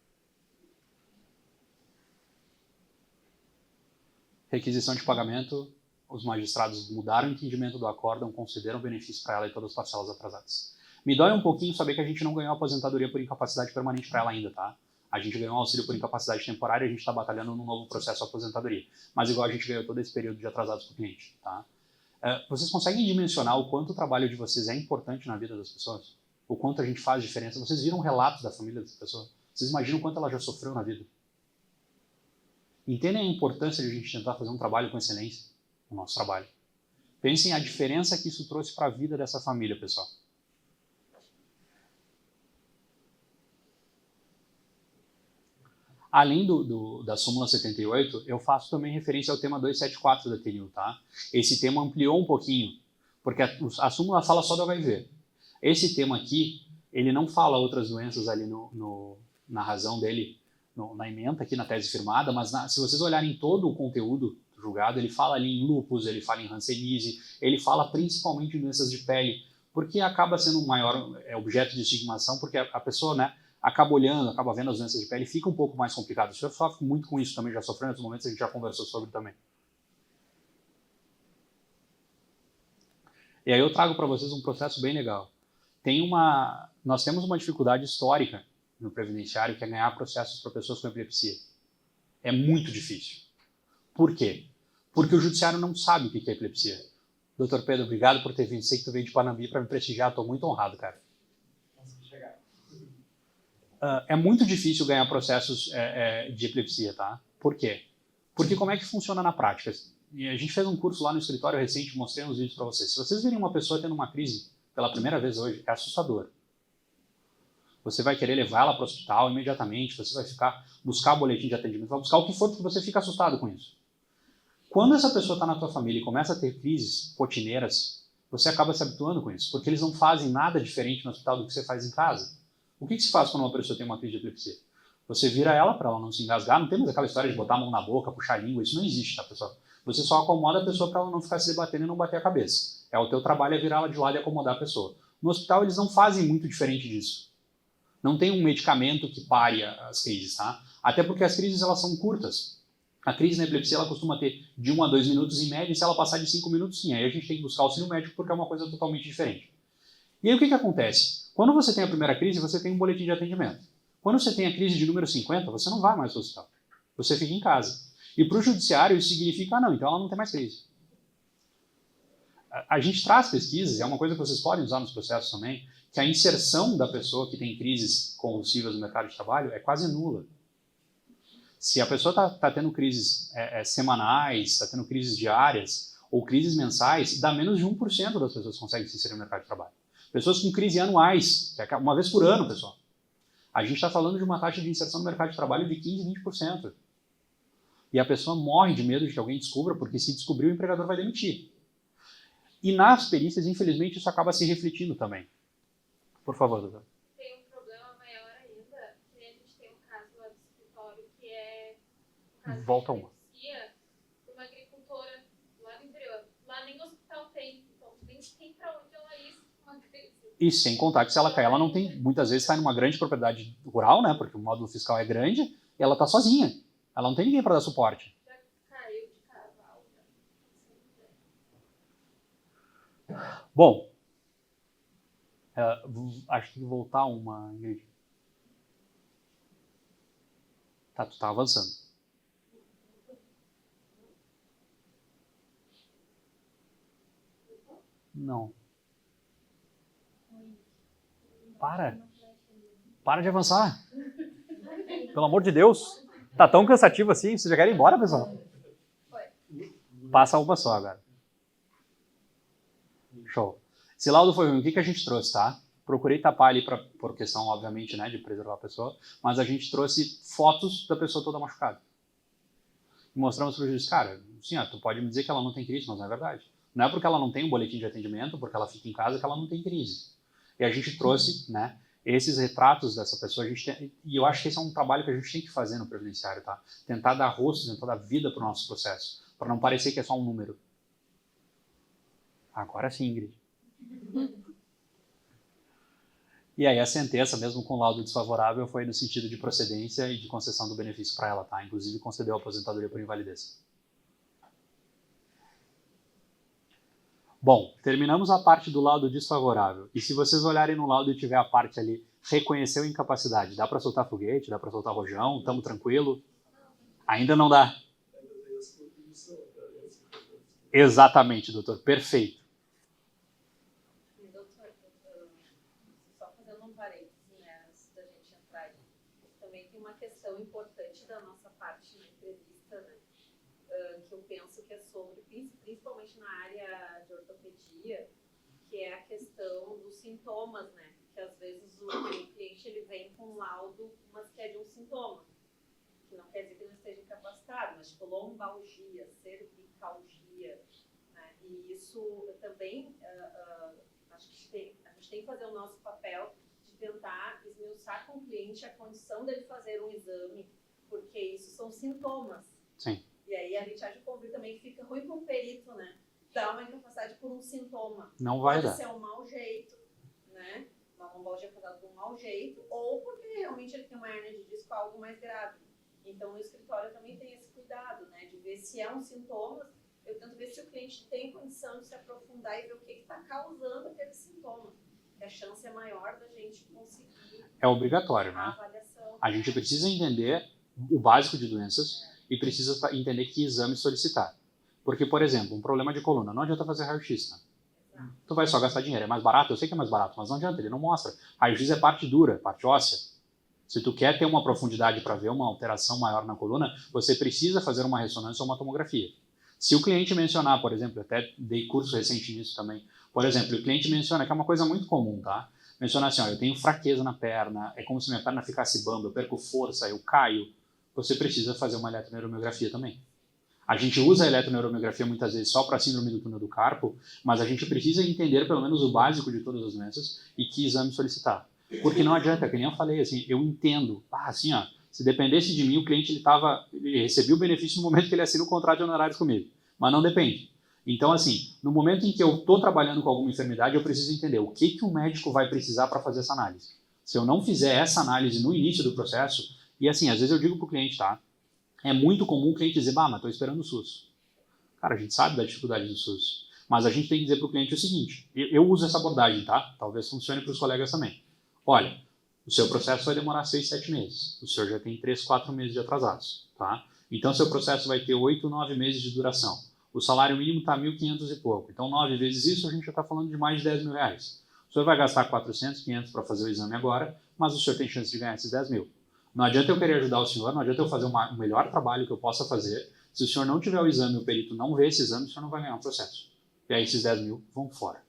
Requisição de pagamento, os magistrados mudaram o entendimento do acórdão, concederam benefício para ela e todas as parcelas atrasadas. Me dói um pouquinho saber que a gente não ganhou aposentadoria por incapacidade permanente para ela ainda, tá? A gente ganhou um auxílio por incapacidade temporária e a gente está batalhando num novo processo de aposentadoria. Mas igual a gente ganhou todo esse período de atrasados para o cliente, tá? Vocês conseguem dimensionar o quanto o trabalho de vocês é importante na vida das pessoas? O quanto a gente faz diferença? Vocês viram relatos da família dessa pessoa? Vocês imaginam o quanto ela já sofreu na vida? Entendem a importância de a gente tentar fazer um trabalho com excelência no nosso trabalho? Pensem a diferença que isso trouxe para a vida dessa família, pessoal. Além da súmula 78, eu faço também referência ao tema 274 da TNU, tá? Esse tema ampliou um pouquinho, porque a súmula fala só do HIV. Esse tema aqui, ele não fala outras doenças ali na razão dele, na ementa aqui na tese firmada, mas se vocês olharem todo o conteúdo julgado, ele fala ali em lúpus, ele fala em hanseníase, ele fala principalmente em doenças de pele, porque acaba sendo um maior objeto de estigmação, porque a pessoa, né, acaba olhando, acaba vendo as doenças de pele, fica um pouco mais complicado. Eu sofro muito com isso também, já sofri em outros momentos, a gente já conversou sobre também. E aí eu trago para vocês um processo bem legal. Nós temos uma dificuldade histórica no previdenciário, que é ganhar processos para pessoas com epilepsia. É muito difícil. Por quê? Porque o judiciário não sabe o que é epilepsia. Doutor Pedro, obrigado por ter vindo. Sei que tu veio de Panambi para me prestigiar, estou muito honrado, cara. É muito difícil ganhar processos de epilepsia, tá? Por quê? Porque como é que funciona na prática? E a gente fez um curso lá no escritório recente, mostrei uns vídeos para vocês. Se vocês virem uma pessoa tendo uma crise pela primeira vez hoje, é assustador. Você vai querer levar ela para o hospital imediatamente, você vai buscar boletim de atendimento, vai buscar o que for, porque você fica assustado com isso. Quando essa pessoa está na tua família e começa a ter crises rotineiras, você acaba se habituando com isso, porque eles não fazem nada diferente no hospital do que você faz em casa. O que se faz quando uma pessoa tem uma crise de epilepsia? Você vira ela para ela não se engasgar, não tem mais aquela história de botar a mão na boca, puxar a língua, isso não existe, tá, pessoal? Você só acomoda a pessoa para ela não ficar se debatendo e não bater a cabeça. O teu trabalho é virar ela de lado e acomodar a pessoa. No hospital eles não fazem muito diferente disso. Não tem um medicamento que pare as crises, tá? Até porque as crises elas são curtas. A crise na epilepsia ela costuma ter de 1 a 2 minutos em média, e se ela passar de 5 minutos, sim, aí a gente tem que buscar auxílio médico porque é uma coisa totalmente diferente. E aí o que acontece? Quando você tem a primeira crise, você tem um boletim de atendimento. Quando você tem a crise de número 50, você não vai mais ao hospital. Você fica em casa. E para o judiciário isso significa, não, então ela não tem mais crise. A gente traz pesquisas, é uma coisa que vocês podem usar nos processos também, que a inserção da pessoa que tem crises convulsivas no mercado de trabalho é quase nula. Se a pessoa está tendo crises semanais, está tendo crises diárias ou crises mensais, dá menos de 1% das pessoas que conseguem se inserir no mercado de trabalho. Pessoas com crise anuais, que é uma vez por ano, pessoal. A gente está falando de uma taxa de inserção no mercado de trabalho de 15%, 20%. E a pessoa morre de medo de que alguém descubra, porque se descobrir, o empregador vai demitir. E nas perícias, infelizmente, isso acaba se refletindo também. Por favor, doutor. Tem um problema maior ainda, que a gente tem um caso lá do escritório, que é um caso Volta de uma. epilepsia de uma agricultora lá do interior. Lá nem hospital tem, então nem tem pra onde ela ir com uma crise. E sem contar que se ela cair, ela não tem, muitas vezes está em uma grande propriedade rural, né, porque o módulo fiscal é grande, e ela está sozinha. Ela não tem ninguém para dar suporte. Já caiu de cavalo. Bom, acho que tem que voltar uma, Ingrid. Tá, tu tá avançando. Não. Para de avançar. Pelo amor de Deus. Tá tão cansativo assim, vocês já querem ir embora, pessoal? Passa uma só agora. Show. Esse laudo foi ruim. O que a gente trouxe, tá? Procurei tapar ali por questão, obviamente, né, de preservar a pessoa, mas a gente trouxe fotos da pessoa toda machucada. E mostramos para o juiz, cara, sim, tu pode me dizer que ela não tem crise, mas não é verdade. Não é porque ela não tem um boletim de atendimento, porque ela fica em casa, que ela não tem crise. E a gente trouxe, né, esses retratos dessa pessoa, e eu acho que esse é um trabalho que a gente tem que fazer no previdenciário, tá? Tentar dar rosto, tentar dar vida para o nosso processo, para não parecer que é só um número. Agora sim, Ingrid. E aí a sentença, mesmo com laudo desfavorável, foi no sentido de procedência e de concessão do benefício para ela, tá? Inclusive concedeu a aposentadoria por invalidez. Bom, terminamos a parte do laudo desfavorável. E se vocês olharem no laudo e tiver a parte ali, reconheceu incapacidade, dá para soltar foguete, dá para soltar rojão, estamos tranquilo? Ainda não dá. Exatamente, doutor, perfeito. Doutor, só fazendo um parênteses, né, antes da gente entrar, também tem uma questão importante da nossa parte de entrevista, né, que eu penso que é sobre, principalmente na área de ortopedia, que é a questão dos sintomas, né, que às vezes o cliente ele vem com um laudo, mas que é de um sintoma, que não quer dizer que ele não esteja incapacitado, mas tipo lombalgia, cervicalgia, né, e isso também, acho que a gente tem que fazer o nosso papel de tentar esmiuçar com o cliente a condição dele fazer um exame, porque isso são sintomas. Sim. E aí a gente acha que também fica ruim para o perito, né? Dar uma incapacidade por um sintoma. Não vai Pode dar. ser um mau jeito, né? Uma lombalgia causada por um mau jeito, ou porque realmente ele tem uma hérnia de disco, algo mais grave. Então, o escritório também tem esse cuidado, né? De ver se é um sintoma. Eu tento ver se o cliente tem condição de se aprofundar e ver o que está causando aquele sintoma. Que a chance é maior da gente conseguir É obrigatório, a né? avaliação. A gente precisa entender o básico de doenças e precisa entender que exame solicitar. Porque, por exemplo, um problema de coluna, não adianta fazer raio-x, né? Tu vai só gastar dinheiro. É mais barato? Eu sei que é mais barato, mas não adianta, ele não mostra. Raio-x é parte dura, parte óssea. Se tu quer ter uma profundidade para ver uma alteração maior na coluna, você precisa fazer uma ressonância ou uma tomografia. Se o cliente mencionar, por exemplo, até dei curso recente nisso também, por exemplo, o cliente menciona, que é uma coisa muito comum, tá? Menciona assim, ó, eu tenho fraqueza na perna, é como se minha perna ficasse bamba, eu perco força, eu caio. Você precisa fazer uma eletroneuromiografia também. A gente usa a eletroneuromiografia muitas vezes só para síndrome do túnel do carpo, mas a gente precisa entender pelo menos o básico de todas as doenças e que exame solicitar. Porque não adianta, que nem eu falei, assim, eu entendo, assim, ó, se dependesse de mim, o cliente ele recebia o benefício no momento que ele assina o contrato de honorários comigo, mas não depende. Então, assim, no momento em que eu estou trabalhando com alguma enfermidade, eu preciso entender o que o médico vai precisar para fazer essa análise. Se eu não fizer essa análise no início do processo, e assim, às vezes eu digo para o cliente, tá? É muito comum o cliente dizer, mas estou esperando o SUS. Cara, a gente sabe da dificuldade do SUS, mas a gente tem que dizer para o cliente o seguinte, eu uso essa abordagem, tá? Talvez funcione para os colegas também. Olha, o seu processo vai demorar 6, 7 meses. O senhor já tem 3, 4 meses de atrasados, tá? Então, seu processo vai ter 8, 9 meses de duração. O salário mínimo está 1.500 e pouco. Então, 9 vezes isso, a gente já está falando de mais de 10 mil reais. O senhor vai gastar 400, 500 para fazer o exame agora, mas o senhor tem chance de ganhar esses 10 mil. Não adianta eu querer ajudar o senhor, não adianta eu fazer o melhor trabalho que eu possa fazer. Se o senhor não tiver o exame, o perito não vê esse exame, o senhor não vai ganhar um processo. E aí esses 10 mil vão fora.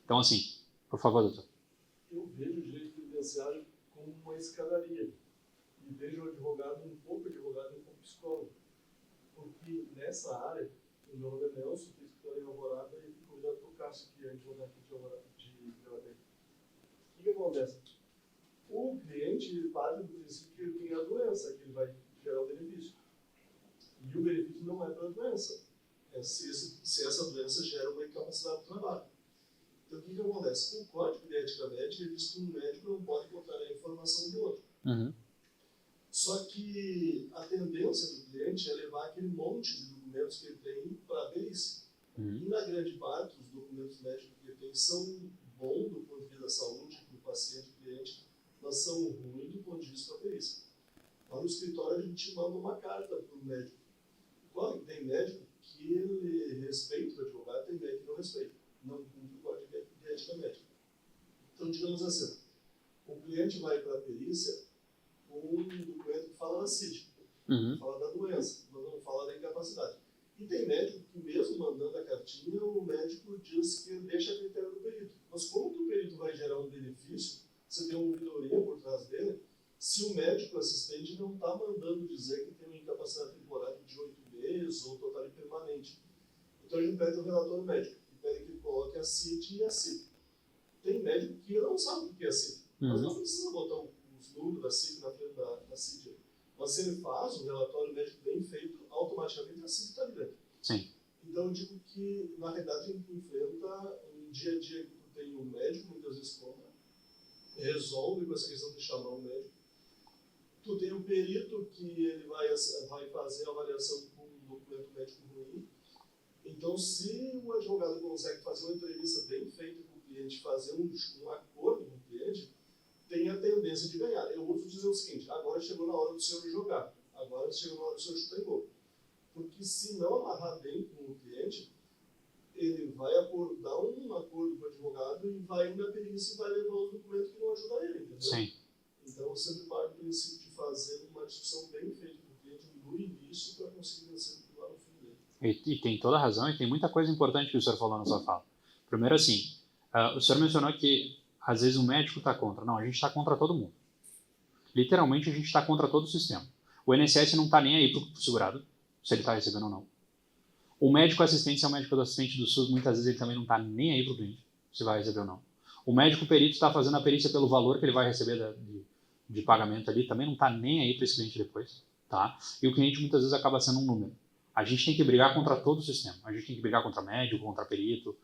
Então, assim, por favor, doutor. Eu vejo o direito previdenciário como uma escadaria. E vejo o advogado um pouco psicólogo. Porque nessa área, o meu nome é Nelson, que escritório em Alvorada, e fui convidado para o Cássio, que é advogado aqui de Alvorada, de Gravataí. O que acontece? O cliente parte do princípio que ele tem a doença, que ele vai gerar o benefício. E o benefício não é pela doença. É se essa doença gera uma incapacidade do trabalho. Então, o que acontece? O Código de Ética Médica diz que um médico não pode contrariar a informação do outro. Uhum. Só que a tendência do cliente é levar aquele monte de documentos que ele tem para a perícia. Uhum. E, na grande parte, os documentos médicos que ele tem são bons do ponto de vista da saúde do paciente e cliente, mas são ruins do ponto de vista da perícia. Lá no escritório, a gente manda uma carta para o médico. Claro que tem médico que ele respeita o advogado, tem médico que não respeita. Não cumpre o Código de Ética Médica. Então, digamos assim, o cliente vai para a perícia com um documento que fala da CID, fala da doença, mas não fala da incapacidade. E tem médico que, mesmo mandando a cartinha, o médico diz que deixa a critério do perito. Mas como que o perito vai gerar um benefício, você tem uma ouvidoria por trás dele, se o médico assistente não está mandando dizer que tem uma incapacidade temporária de 8 meses ou total e permanente? Então, a gente pede o relatório médico. Que ele coloque a CID e a CID. Tem médico que não sabe o que é a CID. Mas não precisa botar os números da CID na frente da CID. Mas se ele faz um relatório médico bem feito, automaticamente a CID está ali dentro. Sim. Então eu digo que, na realidade, a gente enfrenta um dia a dia que tu tem um médico, muitas vezes compra, resolve com essa questão de chamar um médico. Tu tem um perito que ele vai fazer a avaliação com um documento médico ruim. Então, se o advogado consegue fazer uma entrevista bem feita com o cliente, fazer um acordo com o cliente, tem a tendência de ganhar. Eu ouço dizer o seguinte, agora chegou na hora do senhor jogar, agora chegou na hora do senhor chutar em gol. Porque se não amarrar bem com o cliente, ele vai acordar um acordo com o advogado e vai ir na perícia e vai levar os documentos que vão ajudar ele, entendeu? Sim. Então, eu sempre parto do princípio de fazer uma discussão bem feita com o cliente no início para conseguir vencer lá no fim dele. E tem toda a razão, e tem muita coisa importante que o senhor falou na sua fala. Primeiro, assim, o senhor mencionou que às vezes o médico está contra. Não, a gente está contra todo mundo. Literalmente, a gente está contra todo o sistema. O INSS não está nem aí para o segurado, se ele está recebendo ou não. O médico assistente, se é o médico assistente do SUS, muitas vezes ele também não está nem aí para o cliente, se vai receber ou não. O médico perito está fazendo a perícia pelo valor que ele vai receber de pagamento ali, também não está nem aí para esse cliente depois. tá? E o cliente muitas vezes acaba sendo um número. A gente tem que brigar contra todo o sistema. A gente tem que brigar contra médico, contra perito.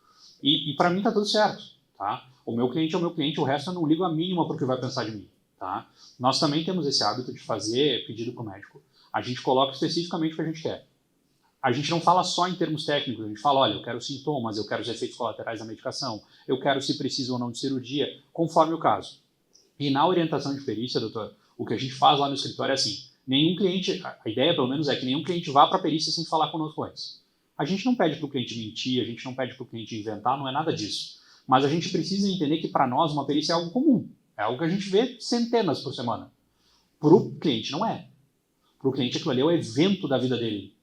E para mim tá tudo certo, tá? O meu cliente é o meu cliente, o resto eu não ligo a mínima para o que vai pensar de mim, tá? Nós também temos esse hábito de fazer pedido para o médico. A gente coloca especificamente o que a gente quer. A gente não fala só em termos técnicos, a gente fala, olha, eu quero sintomas, eu quero os efeitos colaterais da medicação, eu quero se precisa ou não de cirurgia, conforme o caso. E na orientação de perícia, doutor, o que a gente faz lá no escritório é assim, nenhum cliente, a ideia pelo menos é que nenhum cliente vá para a perícia sem falar conosco antes. A gente não pede para o cliente mentir, a gente não pede para o cliente inventar, não é nada disso. Mas a gente precisa entender que para nós uma perícia é algo comum, é algo que a gente vê centenas por semana. Para o cliente não é. Para o cliente aquilo ali é o evento da vida dele.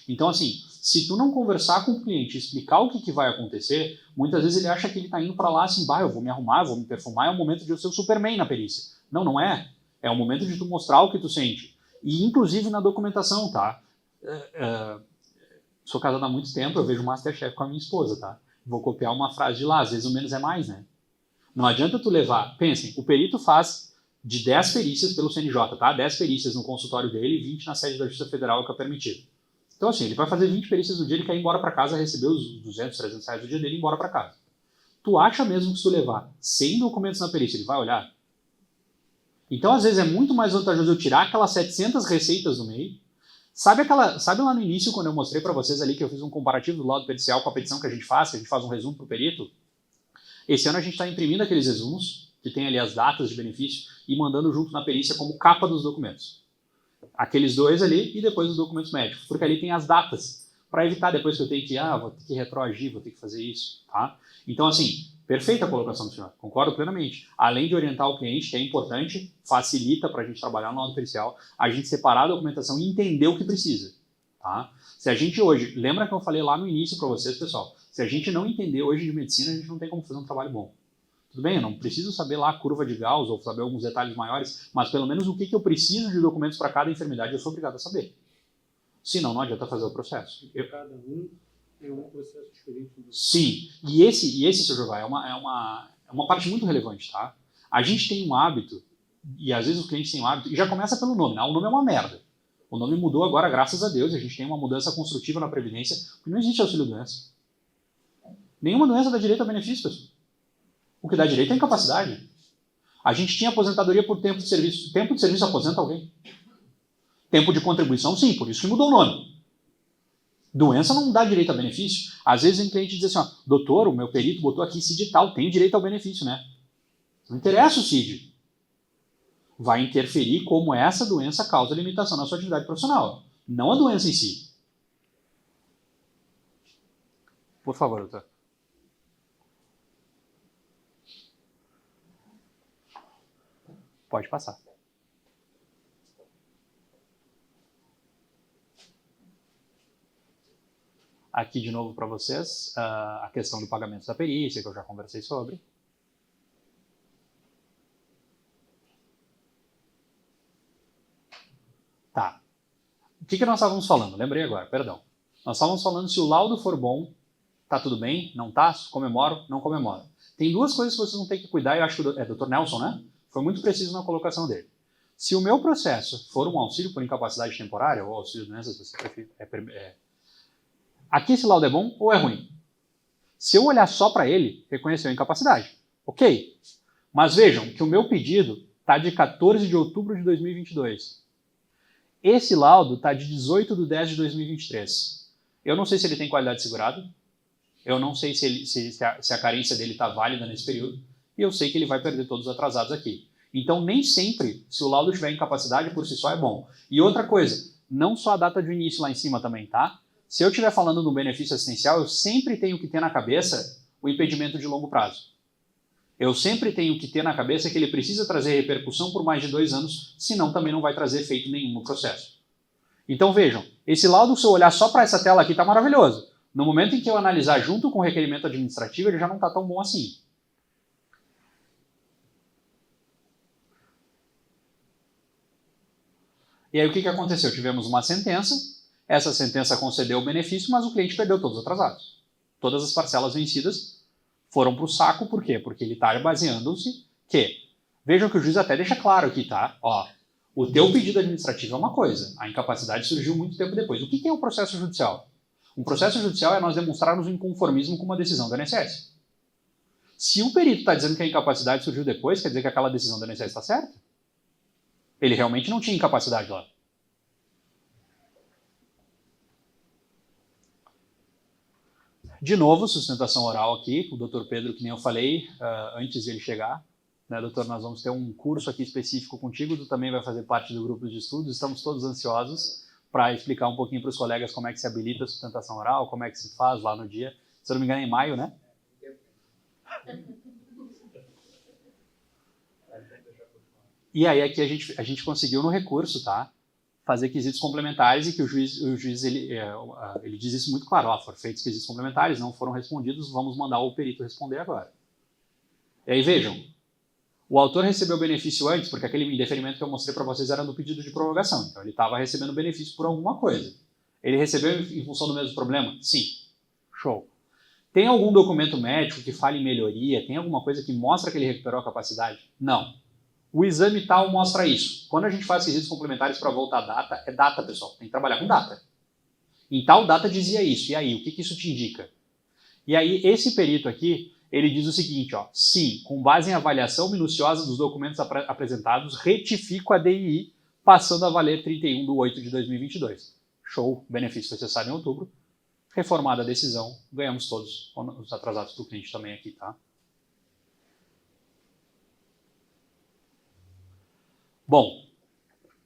Então, assim, se tu não conversar com o cliente e explicar o que vai acontecer, muitas vezes ele acha que ele está indo para lá assim, eu vou me arrumar, eu vou me perfumar, é o momento de eu ser o Superman na perícia. Não, não é. É o momento de tu mostrar o que tu sente. E, inclusive, na documentação, tá? Sou casado há muito tempo, eu vejo Masterchef com a minha esposa, tá? Vou copiar uma frase de lá, às vezes o menos é mais, né? Não adianta tu levar... Pensem, o perito faz de 10 perícias pelo CNJ, tá? 10 perícias no consultório dele e 20 na sede da Justiça Federal, que é permitido. Então, assim, ele vai fazer 20 perícias no dia, ele quer ir embora para casa, receber os 200, 300 reais do dia dele e ir embora para casa. Tu acha mesmo que se tu levar 100 documentos na perícia, ele vai olhar? Então, às vezes, é muito mais vantajoso eu tirar aquelas 700 receitas do meio. Sabe lá no início, quando eu mostrei para vocês ali que eu fiz um comparativo do laudo pericial com a petição que a gente faz um resumo para o perito? Esse ano a gente está imprimindo aqueles resumos, que tem ali as datas de benefício, e mandando junto na perícia como capa dos documentos. Aqueles dois ali e depois os documentos médicos, porque ali tem as datas, para evitar depois que eu tenho que, vou ter que retroagir, vou ter que fazer isso, tá? Então, assim, perfeita a colocação do senhor, concordo plenamente. Além de orientar o cliente, que é importante, facilita para a gente trabalhar no laudo pericial, a gente separar a documentação e entender o que precisa, tá? Se a gente hoje, lembra que eu falei lá no início para vocês, pessoal, se a gente não entender hoje de medicina, a gente não tem como fazer um trabalho bom. Tudo bem, eu não preciso saber lá a curva de Gauss ou saber alguns detalhes maiores, mas pelo menos o que eu preciso de documentos para cada enfermidade eu sou obrigado a saber. Senão não adianta fazer o processo. Cada um é um processo diferente. Sim, e esse, seu Jová, é uma parte muito relevante, tá? A gente tem um hábito, e às vezes os clientes têm um hábito, e já começa pelo nome, né? O nome é uma merda. O nome mudou agora, graças a Deus, a gente tem uma mudança construtiva na Previdência, porque não existe auxílio-doença. Nenhuma doença dá direito a benefício, pessoal. O que dá direito é incapacidade. A gente tinha aposentadoria por tempo de serviço. Tempo de serviço aposenta alguém. Tempo de contribuição, sim, por isso que mudou o nome. Doença não dá direito a benefício. Às vezes o cliente diz assim, doutor, o meu perito botou aqui CID tal, tem direito ao benefício, né? Não interessa o CID. Vai interferir como essa doença causa limitação na sua atividade profissional, não a doença em si. Por favor, doutor. Pode passar. Aqui de novo para vocês a questão do pagamento da perícia, que eu já conversei sobre. Tá. O que nós estávamos falando? Lembrei agora, perdão. Nós estávamos falando se o laudo for bom, tá tudo bem, não tá, comemoro, não comemoro. Tem duas coisas que vocês vão ter que cuidar, eu acho que é o Dr. Nelson, né? Foi muito preciso na colocação dele. Se o meu processo for um auxílio por incapacidade temporária, ou auxílio de doenças, você prefere, aqui esse laudo é bom ou é ruim? Se eu olhar só para ele, reconheceu a incapacidade. Ok. Mas vejam que o meu pedido está de 14 de outubro de 2022. Esse laudo está de 18 de 10 de 2023. Eu não sei se ele tem qualidade segurada. Eu não sei se a carência dele está válida nesse período. E eu sei que ele vai perder todos os atrasados aqui. Então, nem sempre, se o laudo tiver incapacidade, por si só é bom. E outra coisa, não só a data de início lá em cima também, tá? Se eu estiver falando do benefício assistencial, eu sempre tenho que ter na cabeça o impedimento de longo prazo. Eu sempre tenho que ter na cabeça que ele precisa trazer repercussão por mais de 2 anos, senão também não vai trazer efeito nenhum no processo. Então, vejam, esse laudo, se eu olhar só para essa tela aqui, está maravilhoso. No momento em que eu analisar junto com o requerimento administrativo, ele já não está tão bom assim. E aí o que aconteceu? Tivemos uma sentença, essa sentença concedeu o benefício, mas o cliente perdeu todos os atrasados. Todas as parcelas vencidas foram para o saco, por quê? Porque ele está baseando-se que, vejam que o juiz até deixa claro aqui, tá? Ó, O teu pedido administrativo é uma coisa, a incapacidade surgiu muito tempo depois. O que é o processo judicial? Um processo judicial é nós demonstrarmos um inconformismo com uma decisão do INSS. Se o perito está dizendo que a incapacidade surgiu depois, quer dizer que aquela decisão do INSS está certa? Ele realmente não tinha incapacidade lá. De novo, sustentação oral aqui, o Dr. Pedro, que nem eu falei antes de ele chegar. Né, doutor, nós vamos ter um curso aqui específico contigo, tu também vai fazer parte do grupo de estudos, estamos todos ansiosos para explicar um pouquinho para os colegas como é que se habilita a sustentação oral, como é que se faz lá no dia. Se eu não me engano é em maio, né? E aí aqui a gente conseguiu no recurso, tá? Fazer quesitos complementares e que o juiz ele diz isso muito claro, foram feitos quesitos complementares, não foram respondidos, vamos mandar o perito responder agora. E aí vejam, o autor recebeu o benefício antes, porque aquele indeferimento que eu mostrei para vocês era no pedido de prorrogação, então ele estava recebendo benefício por alguma coisa. Ele recebeu em função do mesmo problema? Sim. Show. Tem algum documento médico que fale em melhoria? Tem alguma coisa que mostra que ele recuperou a capacidade? Não. O exame tal mostra isso. Quando a gente faz quesitos complementares para voltar à data, é data, pessoal. Tem que trabalhar com data. Em tal data dizia isso. E aí, o que isso te indica? E aí, esse perito aqui, ele diz o seguinte, ó, sim, com base em avaliação minuciosa dos documentos apresentados, retifico a DII, passando a valer 31/8/2022. Show, benefício foi cessado em outubro. Reformada a decisão, ganhamos todos os atrasados do cliente também aqui, tá? Bom,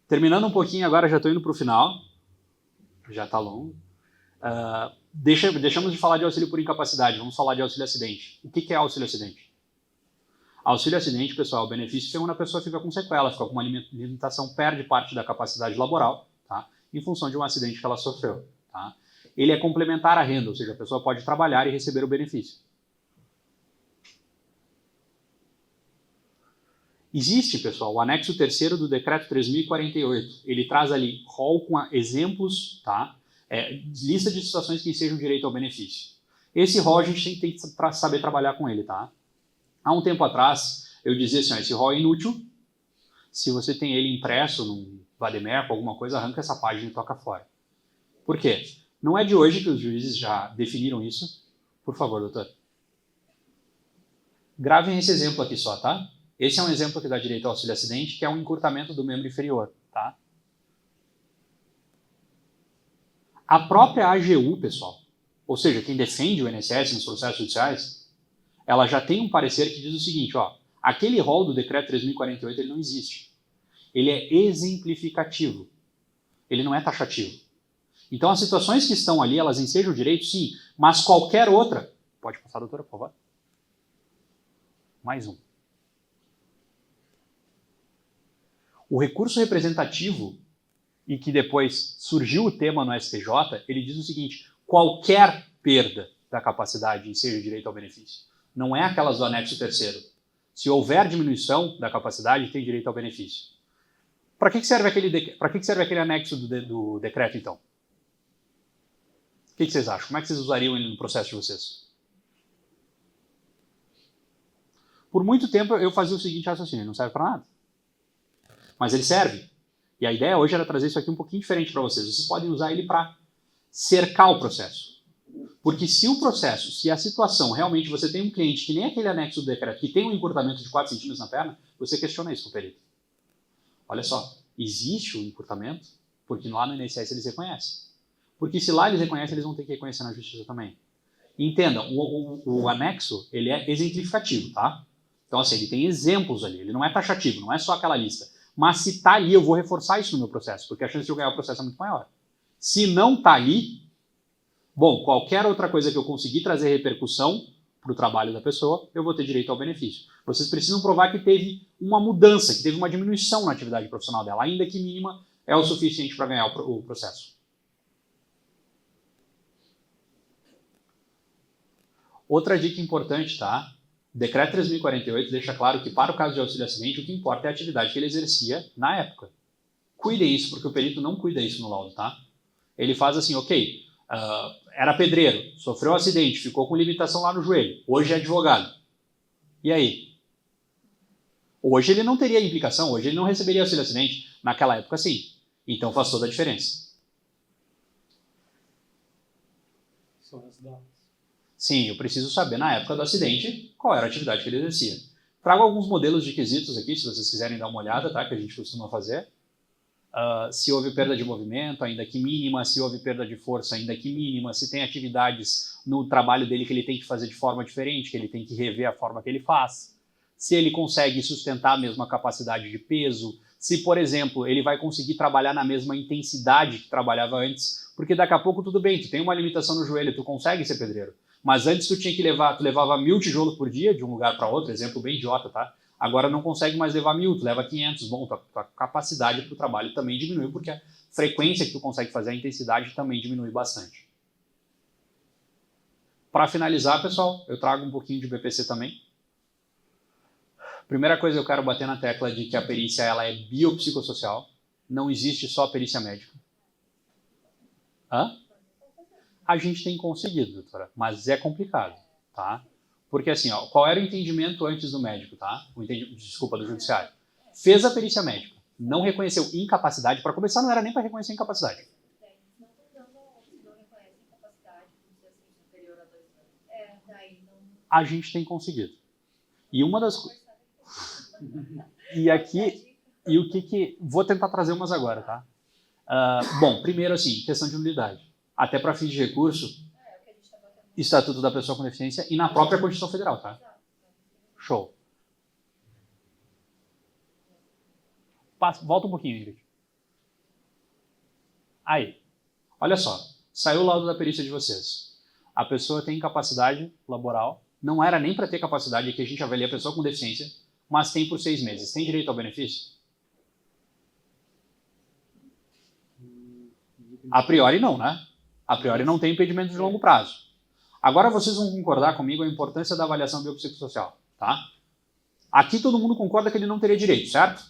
terminando um pouquinho agora, já estou indo para o final, já está longo. Deixamos de falar de auxílio por incapacidade, vamos falar de auxílio acidente. O que é auxílio acidente? Auxílio acidente, pessoal, é o benefício que quando a pessoa fica com sequela, fica com uma limitação, perde parte da capacidade laboral, tá? Em função de um acidente que ela sofreu. Tá? Ele é complementar à renda, ou seja, a pessoa pode trabalhar e receber o benefício. Existe, pessoal, o anexo 3º do decreto 3.048. Ele traz ali rol com exemplos, tá? Lista de situações que ensejam direito ao benefício. Esse rol a gente tem que saber trabalhar com ele, tá? Há um tempo atrás, eu dizia assim, ó, esse rol é inútil. Se você tem ele impresso num Vademecum, alguma coisa, arranca essa página e toca fora. Por quê? Não é de hoje que os juízes já definiram isso. Por favor, doutor. Gravem esse exemplo aqui só, tá? Esse é um exemplo que dá direito ao auxílio acidente, que é um encurtamento do membro inferior, tá? A própria AGU, pessoal, ou seja, quem defende o INSS nos processos judiciais, ela já tem um parecer que diz o seguinte, ó, aquele rol do decreto 3.048 ele não existe. Ele é exemplificativo. Ele não é taxativo. Então as situações que estão ali, elas ensejam o direito, sim, mas qualquer outra... Pode passar, doutora, por favor? Mais um. O recurso representativo, e que depois surgiu o tema no STJ, ele diz o seguinte, qualquer perda da capacidade enseja o direito ao benefício. Não é aquelas do anexo 3º. Se houver diminuição da capacidade, tem direito ao benefício. Para que serve aquele anexo do decreto, então? O que vocês acham? Como é que vocês usariam ele no processo de vocês? Por muito tempo eu fazia o seguinte raciocínio, não serve para nada. Mas ele serve. E a ideia hoje era trazer isso aqui um pouquinho diferente para vocês. Vocês podem usar ele para cercar o processo. Porque se o processo, se a situação, realmente você tem um cliente que nem aquele anexo do decreto, que tem um encurtamento de 4 centímetros na perna, você questiona isso com o perito. Olha só, existe o encurtamento, porque lá no INSS eles reconhecem. Porque se lá eles reconhecem, eles vão ter que reconhecer na justiça também. E entendam, o anexo, ele é exemplificativo, tá? Então assim, ele tem exemplos ali, ele não é taxativo, não é só aquela lista. Mas se está ali, eu vou reforçar isso no meu processo, porque a chance de eu ganhar o processo é muito maior. Se não está ali, bom, qualquer outra coisa que eu conseguir trazer repercussão para o trabalho da pessoa, eu vou ter direito ao benefício. Vocês precisam provar que teve uma mudança, que teve uma diminuição na atividade profissional dela, ainda que mínima, é o suficiente para ganhar o processo. Outra dica importante, tá? O decreto 3.048 deixa claro que para o caso de auxílio acidente, o que importa é a atividade que ele exercia na época. Cuidem isso, porque o perito não cuida isso no laudo, tá? Ele faz assim, ok, era pedreiro, sofreu um acidente, ficou com limitação lá no joelho, hoje é advogado. E aí? Hoje ele não teria implicação, hoje ele não receberia auxílio acidente. Naquela época, sim. Então faz toda a diferença. São as datas. Sim, eu preciso saber na época do acidente qual era a atividade que ele exercia. Trago alguns modelos de quesitos aqui, se vocês quiserem dar uma olhada, tá? Que a gente costuma fazer. Se houve perda de movimento, ainda que mínima, se houve perda de força, ainda que mínima, se tem atividades no trabalho dele que ele tem que fazer de forma diferente, que ele tem que rever a forma que ele faz, se ele consegue sustentar a mesma capacidade de peso, se, por exemplo, ele vai conseguir trabalhar na mesma intensidade que trabalhava antes, porque daqui a pouco tudo bem, tu tem uma limitação no joelho, tu consegue ser pedreiro, mas antes tu levava 1000 tijolos por dia de um lugar para outro, exemplo bem idiota, tá? Agora não consegue mais levar 1000, tu leva 500. Bom, tua capacidade para o trabalho também diminui, porque a frequência que tu consegue fazer, a intensidade também diminui bastante. Para finalizar, pessoal, eu trago um pouquinho de BPC também. Primeira coisa, eu quero bater na tecla de que a perícia ela é biopsicossocial. Não existe só perícia médica. Hã? A gente tem conseguido, doutora, mas é complicado, tá? Porque assim, ó, qual era o entendimento antes do médico, tá? Desculpa, do judiciário. Fez a perícia médica, não reconheceu incapacidade. Para começar, não era nem para reconhecer incapacidade. Não reconhece incapacidade, vamos dizer assim, superior a 2 anos. Daí não... A gente tem conseguido. E uma das... E aqui... E o que... Vou tentar trazer umas agora, tá? Bom, primeiro assim, questão de nulidade. Até para fins de recurso, Estatuto da Pessoa com Deficiência e na própria Constituição Federal, tá? Show. Volta um pouquinho, Ingrid. Aí. Olha só. Saiu o laudo da perícia de vocês. A pessoa tem incapacidade laboral. Não era nem para ter capacidade, aqui a gente avalia a pessoa com deficiência, mas tem por 6 meses. Tem direito ao benefício? A priori não, né? A priori não tem impedimento de longo prazo. Agora vocês vão concordar comigo a importância da avaliação biopsicossocial, tá? Aqui todo mundo concorda que ele não teria direito, certo?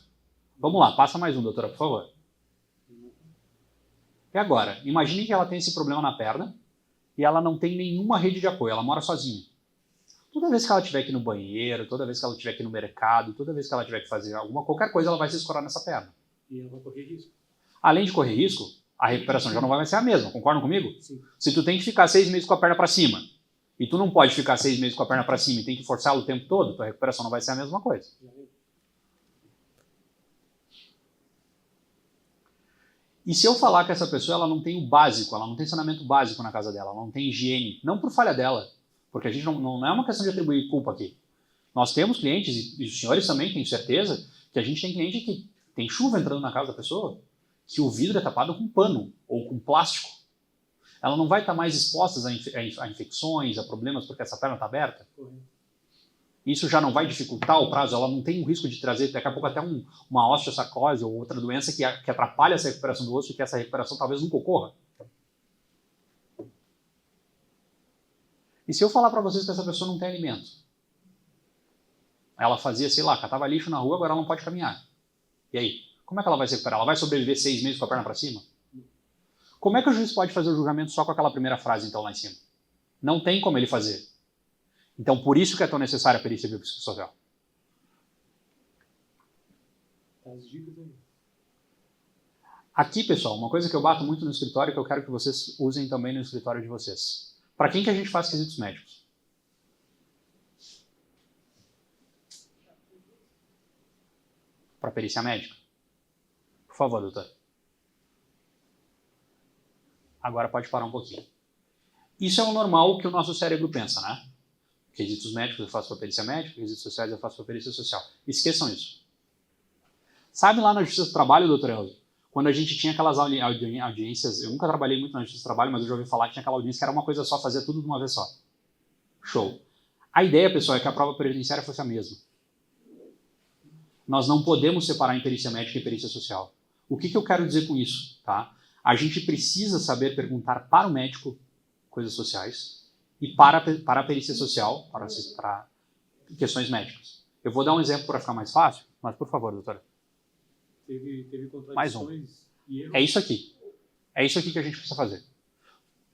Vamos lá, passa mais um, doutora, por favor. E agora, imagine que ela tem esse problema na perna e ela não tem nenhuma rede de apoio, ela mora sozinha. Toda vez que ela tiver que ir no banheiro, toda vez que ela tiver que ir no mercado, toda vez que ela tiver que fazer qualquer coisa, ela vai se escorar nessa perna. E ela vai correr risco. Além de correr risco, a recuperação já não vai ser a mesma, concordam comigo? Sim. Se tu tem que ficar 6 meses com a perna para cima, e tu não pode ficar 6 meses com a perna para cima e tem que forçá-lo o tempo todo, tua recuperação não vai ser a mesma coisa. E se eu falar que essa pessoa ela não tem o básico, ela não tem saneamento básico na casa dela, ela não tem higiene, não por falha dela, porque a gente não é uma questão de atribuir culpa aqui. Nós temos clientes, e os senhores também, tenho certeza, que a gente tem cliente que tem chuva entrando na casa da pessoa, que o vidro é tapado com pano ou com plástico. Ela não vai estar mais exposta a infecções, a problemas, porque essa perna está aberta. Isso já não vai dificultar o prazo, ela não tem o risco de trazer, daqui a pouco, até uma osteosarcose ou outra doença que atrapalha essa recuperação do osso e que essa recuperação talvez nunca ocorra. E se eu falar para vocês que essa pessoa não tem alimento? Ela fazia, sei lá, catava lixo na rua, agora ela não pode caminhar. E aí? Como é que ela vai se recuperar? Ela vai sobreviver 6 meses com a perna para cima? Como é que o juiz pode fazer o julgamento só com aquela primeira frase, então, lá em cima? Não tem como ele fazer. Então, por isso que é tão necessária a perícia biopsicossocial. As dicas aí. Aqui, pessoal, uma coisa que eu bato muito no escritório que eu quero que vocês usem também no escritório de vocês. Para quem que a gente faz quesitos médicos? Para perícia médica? Por favor, doutor. Agora pode parar um pouquinho. Isso é o normal que o nosso cérebro pensa, né? Quesitos médicos eu faço para perícia médica, quesitos sociais eu faço para perícia social. Esqueçam isso. Sabe lá na Justiça do Trabalho, doutor Elzo, quando a gente tinha aquelas audiências, eu nunca trabalhei muito na Justiça do Trabalho, mas eu já ouvi falar que tinha aquela audiência que era uma coisa só, fazia tudo de uma vez só. Show. A ideia, pessoal, é que a prova previdenciária fosse a mesma. Nós não podemos separar em perícia médica e perícia social. O que eu quero dizer com isso? Tá? A gente precisa saber perguntar para o médico coisas sociais e para a perícia social, para questões médicas. Eu vou dar um exemplo para ficar mais fácil, mas por favor, doutora. Teve contradições Mais um. e erros. É isso aqui. É isso aqui que a gente precisa fazer.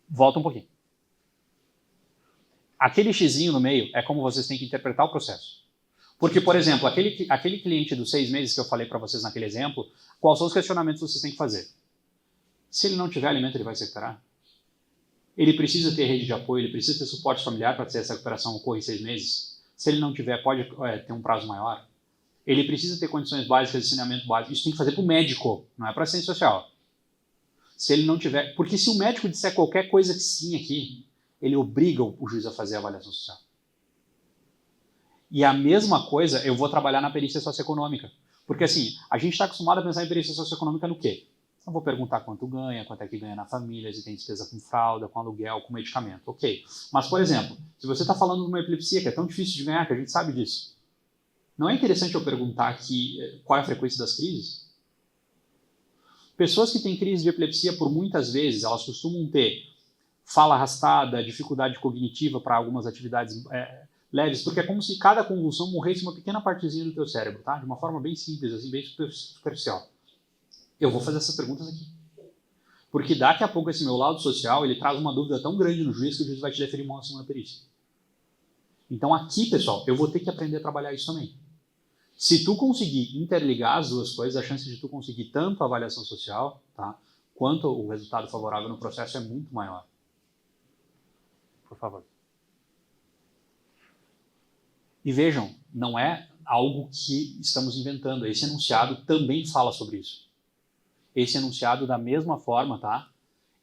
Volta um pouquinho. Aquele xizinho no meio é como vocês têm que interpretar o processo. Porque, por exemplo, aquele cliente dos 6 meses que eu falei para vocês naquele exemplo, quais são os questionamentos que vocês têm que fazer? Se ele não tiver alimento, ele vai se recuperar? Ele precisa ter rede de apoio, ele precisa ter suporte familiar para que essa recuperação ocorra em 6 meses? Se ele não tiver, pode ter um prazo maior? Ele precisa ter condições básicas de saneamento básico. Isso tem que fazer para o médico, não é para a assistência social. Se ele não tiver... Porque se o médico disser qualquer coisa que sim aqui, ele obriga o juiz a fazer a avaliação social. E a mesma coisa eu vou trabalhar na perícia socioeconômica. Porque assim, a gente está acostumado a pensar em perícia socioeconômica no quê? Eu vou perguntar quanto ganha, quanto é que ganha na família, se tem despesa com fralda, com aluguel, com medicamento. Ok. Mas, por exemplo, se você está falando de uma epilepsia que é tão difícil de ganhar, que a gente sabe disso, não é interessante eu perguntar aqui qual é a frequência das crises? Pessoas que têm crise de epilepsia, por muitas vezes, elas costumam ter fala arrastada, dificuldade cognitiva para algumas atividades leves, porque é como se cada convulsão morresse uma pequena partezinha do teu cérebro, tá? De uma forma bem simples, assim, bem superficial. Eu vou fazer essas perguntas aqui. Porque daqui a pouco esse meu laudo social, ele traz uma dúvida tão grande no juiz que o juiz vai te deferir uma segunda perícia. Então aqui, pessoal, eu vou ter que aprender a trabalhar isso também. Se tu conseguir interligar as duas coisas, a chance de tu conseguir tanto a avaliação social, tá, quanto o resultado favorável no processo é muito maior. Por favor. E vejam, não é algo que estamos inventando. Esse enunciado também fala sobre isso. Esse enunciado, da mesma forma, tá?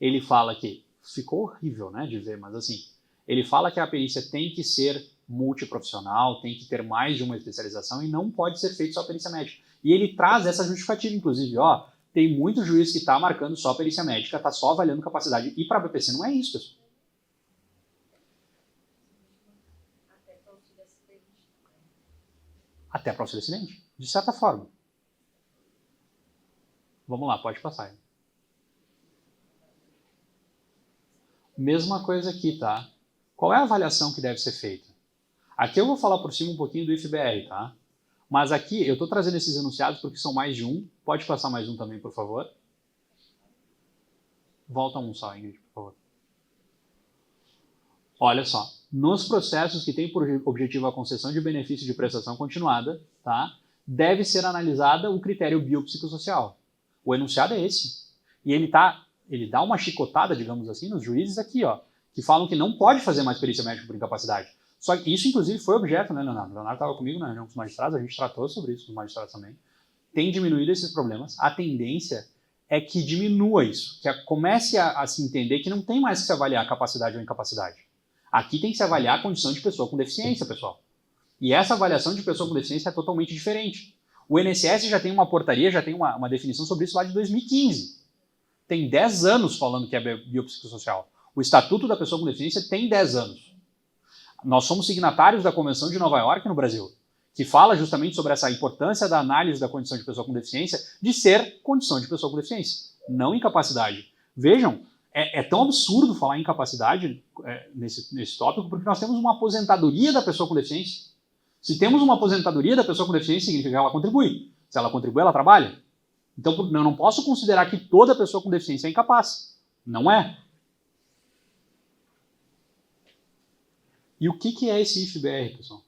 Ele fala que... Ficou horrível, né, de ver, mas assim... Ele fala que a perícia tem que ser multiprofissional, tem que ter mais de uma especialização e não pode ser feito só perícia médica. E ele traz essa justificativa, inclusive, ó... Tem muito juiz que está marcando só perícia médica, está só avaliando capacidade. E para a BPC não é isso, pessoal. Até para auxílio acidente, de certa forma. Vamos lá, pode passar. Mesma coisa aqui, tá? Qual é a avaliação que deve ser feita? Aqui eu vou falar por cima um pouquinho do IFBR, tá? Mas aqui eu estou trazendo esses enunciados porque são mais de um. Pode passar mais um também, por favor. Volta um só, Ingrid, por favor. Olha só. Nos processos que têm por objetivo a concessão de benefício de prestação continuada, tá? Deve ser analisada o critério biopsicossocial. O enunciado é esse. E ele dá uma chicotada, digamos assim, nos juízes aqui, ó, que falam que não pode fazer mais perícia médica por incapacidade. Só que isso, inclusive, foi objeto, né, Leonardo? O Leonardo estava comigo na reunião com os magistrados, a gente tratou sobre isso com os magistrados também. Tem diminuído esses problemas. A tendência é que diminua isso, que comece a se entender que não tem mais que se avaliar capacidade ou incapacidade. Aqui tem que se avaliar a condição de pessoa com deficiência, pessoal. E essa avaliação de pessoa com deficiência é totalmente diferente. O INSS já tem uma portaria, já tem uma definição sobre isso lá de 2015. Tem 10 anos falando que é biopsicossocial. O Estatuto da Pessoa com Deficiência tem 10 anos. Nós somos signatários da Convenção de Nova York no Brasil, que fala justamente sobre essa importância da análise da condição de pessoa com deficiência de ser condição de pessoa com deficiência, não incapacidade. Vejam, é tão absurdo falar em incapacidade nesse tópico, porque nós temos uma aposentadoria da pessoa com deficiência. Se temos uma aposentadoria da pessoa com deficiência, significa que ela contribui. Se ela contribui, ela trabalha. Então, eu não posso considerar que toda pessoa com deficiência é incapaz. Não é. E o que é esse IFBR, pessoal?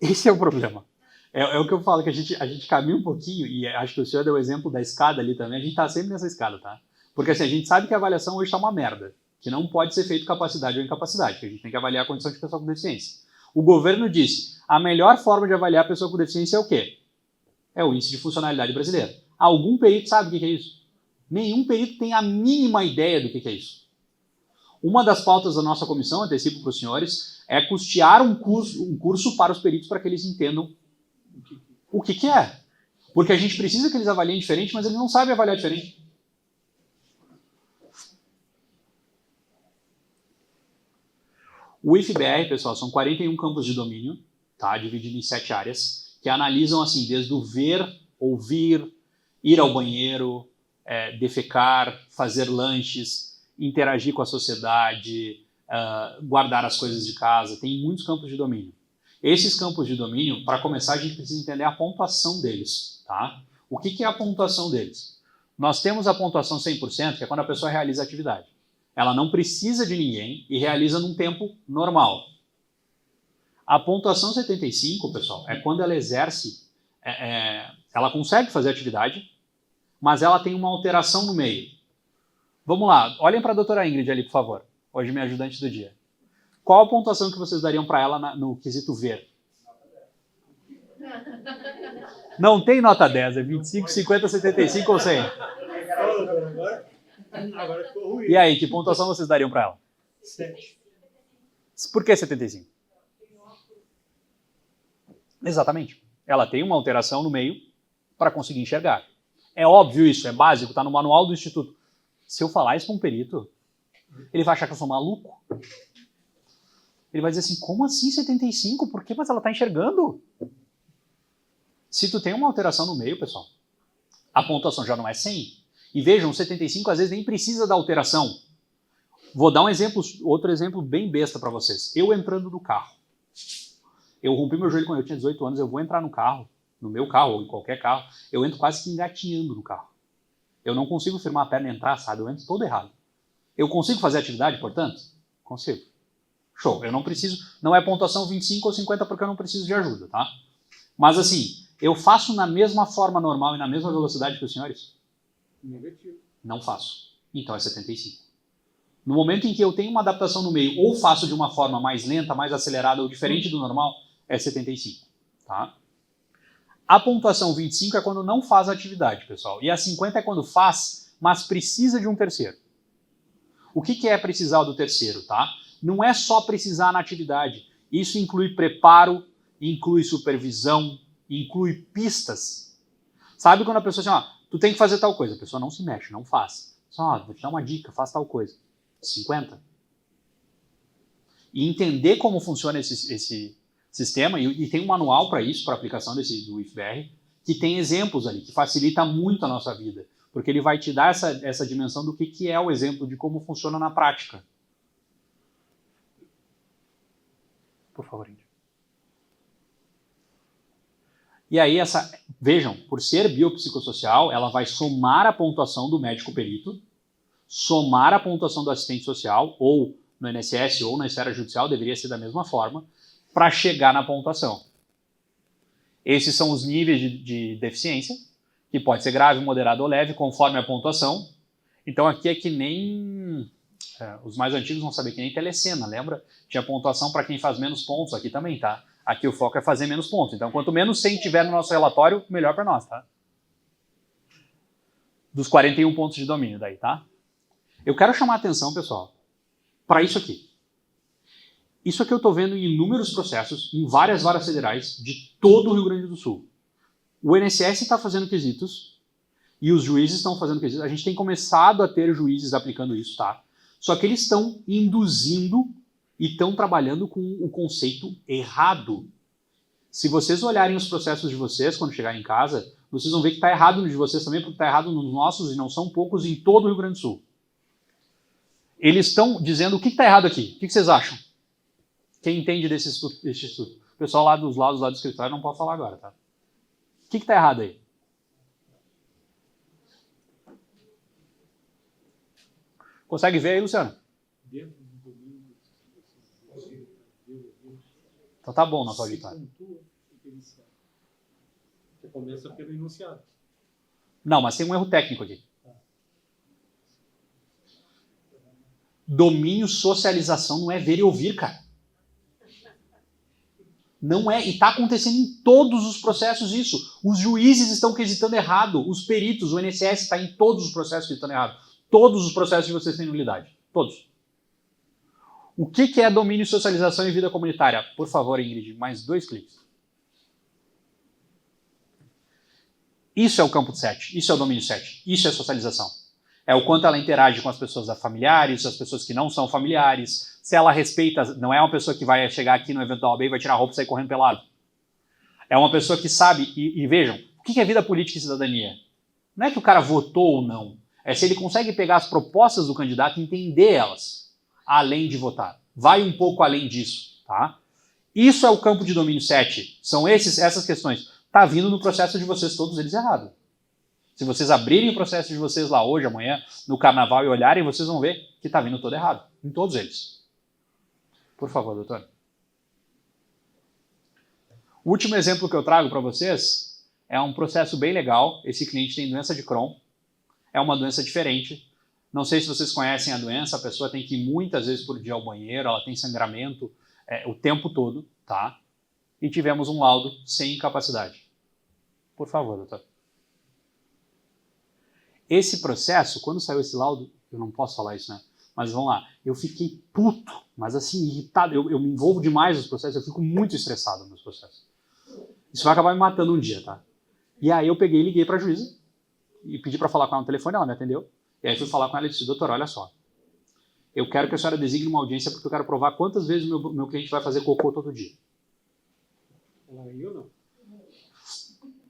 Esse é o problema. É o que eu falo, que a gente caminha um pouquinho, e acho que o senhor deu o exemplo da escada ali também, a gente está sempre nessa escada, tá? Porque assim, a gente sabe que a avaliação hoje está uma merda, que não pode ser feito capacidade ou incapacidade, que a gente tem que avaliar a condição de pessoa com deficiência. O governo disse, a melhor forma de avaliar a pessoa com deficiência é o quê? É o índice de funcionalidade brasileiro. Algum perito sabe o que é isso? Nenhum perito tem a mínima ideia do que é isso. Uma das pautas da nossa comissão, antecipo para os senhores, é custear um curso para os peritos para que eles entendam o que é. Porque a gente precisa que eles avaliem diferente, mas eles não sabem avaliar diferente. O IFBR, pessoal, são 41 campos de domínio, tá? Dividido em 7 áreas, que analisam assim, desde o ver, ouvir, ir ao banheiro, defecar, fazer lanches, interagir com a sociedade, guardar as coisas de casa. Tem muitos campos de domínio. Esses campos de domínio, para começar, a gente precisa entender a pontuação deles, tá? O que é a pontuação deles? Nós temos a pontuação 100%, que é quando a pessoa realiza a atividade. Ela não precisa de ninguém e realiza num tempo normal. A pontuação 75, pessoal, é quando ela exerce, ela consegue fazer atividade, mas ela tem uma alteração no meio. Vamos lá, olhem para a doutora Ingrid ali, por favor. Hoje minha ajudante do dia. Qual a pontuação que vocês dariam para ela no quesito ver? Não tem nota 10, é 25, 50, 75 ou 100. Agora ficou ruim. E aí, que pontuação vocês dariam para ela? 7. Por que 75? Exatamente. Ela tem uma alteração no meio para conseguir enxergar. É óbvio isso, é básico, está no manual do Instituto. Se eu falar isso para um perito, ele vai achar que eu sou maluco. Ele vai dizer assim, como assim 75? Por quê? Mas ela está enxergando. Se tu tem uma alteração no meio, pessoal, a pontuação já não é 100. E vejam, 75 às vezes nem precisa da alteração. Vou dar outro exemplo bem besta para vocês. Eu entrando no carro. Eu rompi meu joelho quando eu tinha 18 anos, eu vou entrar no carro, no meu carro ou em qualquer carro, eu entro quase que engatinhando no carro. Eu não consigo firmar a perna e entrar, sabe? Eu entro todo errado. Eu consigo fazer atividade, portanto? Consigo. Show. Eu não preciso, não é pontuação 25 ou 50 porque eu não preciso de ajuda, tá? Mas assim, eu faço na mesma forma normal e na mesma velocidade que os senhores? Negativo. Não faço. Então é 75. No momento em que eu tenho uma adaptação no meio, ou faço de uma forma mais lenta, mais acelerada ou diferente do normal, é 75. Tá? A pontuação 25 é quando não faz a atividade, pessoal. E a 50 é quando faz, mas precisa de um terceiro. O que é precisar do terceiro, tá? Não é só precisar na atividade. Isso inclui preparo, inclui supervisão, inclui pistas. Sabe quando a pessoa diz, tu tem que fazer tal coisa. A pessoa não se mexe, não faz. Só, vou te dar uma dica, faz tal coisa. 50. E entender como funciona esse sistema, e tem um manual para isso, para aplicação do IFBR, que tem exemplos ali, que facilita muito a nossa vida, porque ele vai te dar essa dimensão do que é o exemplo de como funciona na prática. Por favor, Índia. E aí, vejam, por ser biopsicossocial, ela vai somar a pontuação do médico perito, somar a pontuação do assistente social, ou no INSS ou na esfera judicial, deveria ser da mesma forma, para chegar na pontuação. Esses são os níveis de deficiência, que pode ser grave, moderado ou leve, conforme a pontuação. Então aqui é que nem... os mais antigos vão saber que nem telecena, lembra? Tinha pontuação para quem faz menos pontos, aqui também, tá? Aqui o foco é fazer menos pontos. Então quanto menos 100 tiver no nosso relatório, melhor para nós, tá? Dos 41 pontos de domínio daí, tá? Eu quero chamar a atenção, pessoal, para isso aqui. Isso aqui eu estou vendo em inúmeros processos, em várias varas federais, de todo o Rio Grande do Sul. O INSS está fazendo quesitos e os juízes estão fazendo quesitos. A gente tem começado a ter juízes aplicando isso, tá? Só que eles estão induzindo e estão trabalhando com o conceito errado. Se vocês olharem os processos de vocês, quando chegarem em casa, vocês vão ver que está errado no de vocês também, porque está errado nos nossos, e não são poucos, em todo o Rio Grande do Sul. Eles estão dizendo o que está errado aqui. O que vocês acham? Quem entende desse estudo? O pessoal lá dos lados do escritório não pode falar agora, tá? O que está errado aí? Consegue ver aí, Luciano? Então tá bom na sua auditória. Você começa pelo enunciado. Não, mas tem um erro técnico aqui. Domínio, socialização não é ver e ouvir, cara. Não é, e está acontecendo em todos os processos isso. Os juízes estão quesitando errado, os peritos, o INSS está em todos os processos quesitando errado. Todos os processos de vocês têm nulidade. Todos. O que é domínio, socialização e vida comunitária? Por favor, Ingrid, mais 2 cliques. Isso é o campo 7, isso é o domínio 7, isso é socialização. É o quanto ela interage com as pessoas familiares, as pessoas que não são familiares, se ela respeita, não é uma pessoa que vai chegar aqui no evento da OAB e vai tirar a roupa e sair correndo pelado. É uma pessoa que sabe, e vejam, o que é vida política e cidadania? Não é que o cara votou ou não, é se ele consegue pegar as propostas do candidato e entender elas, além de votar. Vai um pouco além disso, tá? Isso é o campo de domínio 7, são essas questões. Está vindo no processo de vocês todos eles errado. Se vocês abrirem o processo de vocês lá hoje, amanhã, no carnaval e olharem, vocês vão ver que está vindo todo errado. Em todos eles. Por favor, doutor. O último exemplo que eu trago para vocês é um processo bem legal. Esse cliente tem doença de Crohn. É uma doença diferente. Não sei se vocês conhecem a doença, a pessoa tem que ir muitas vezes por dia ao banheiro, ela tem sangramento o tempo todo, tá? E tivemos um laudo sem incapacidade. Por favor, doutor. Esse processo, quando saiu esse laudo, eu não posso falar isso, né? Mas vamos lá, eu fiquei puto, mas assim, irritado. Eu me envolvo demais nos processos, eu fico muito estressado nos processos. Isso vai acabar me matando um dia, tá? E aí eu peguei e liguei para a juíza e pedi para falar com ela no telefone, ela me atendeu. E aí fui falar com ela e disse, doutor, olha só, eu quero que a senhora designe uma audiência porque eu quero provar quantas vezes o meu cliente vai fazer cocô todo dia. Ela riu ou não?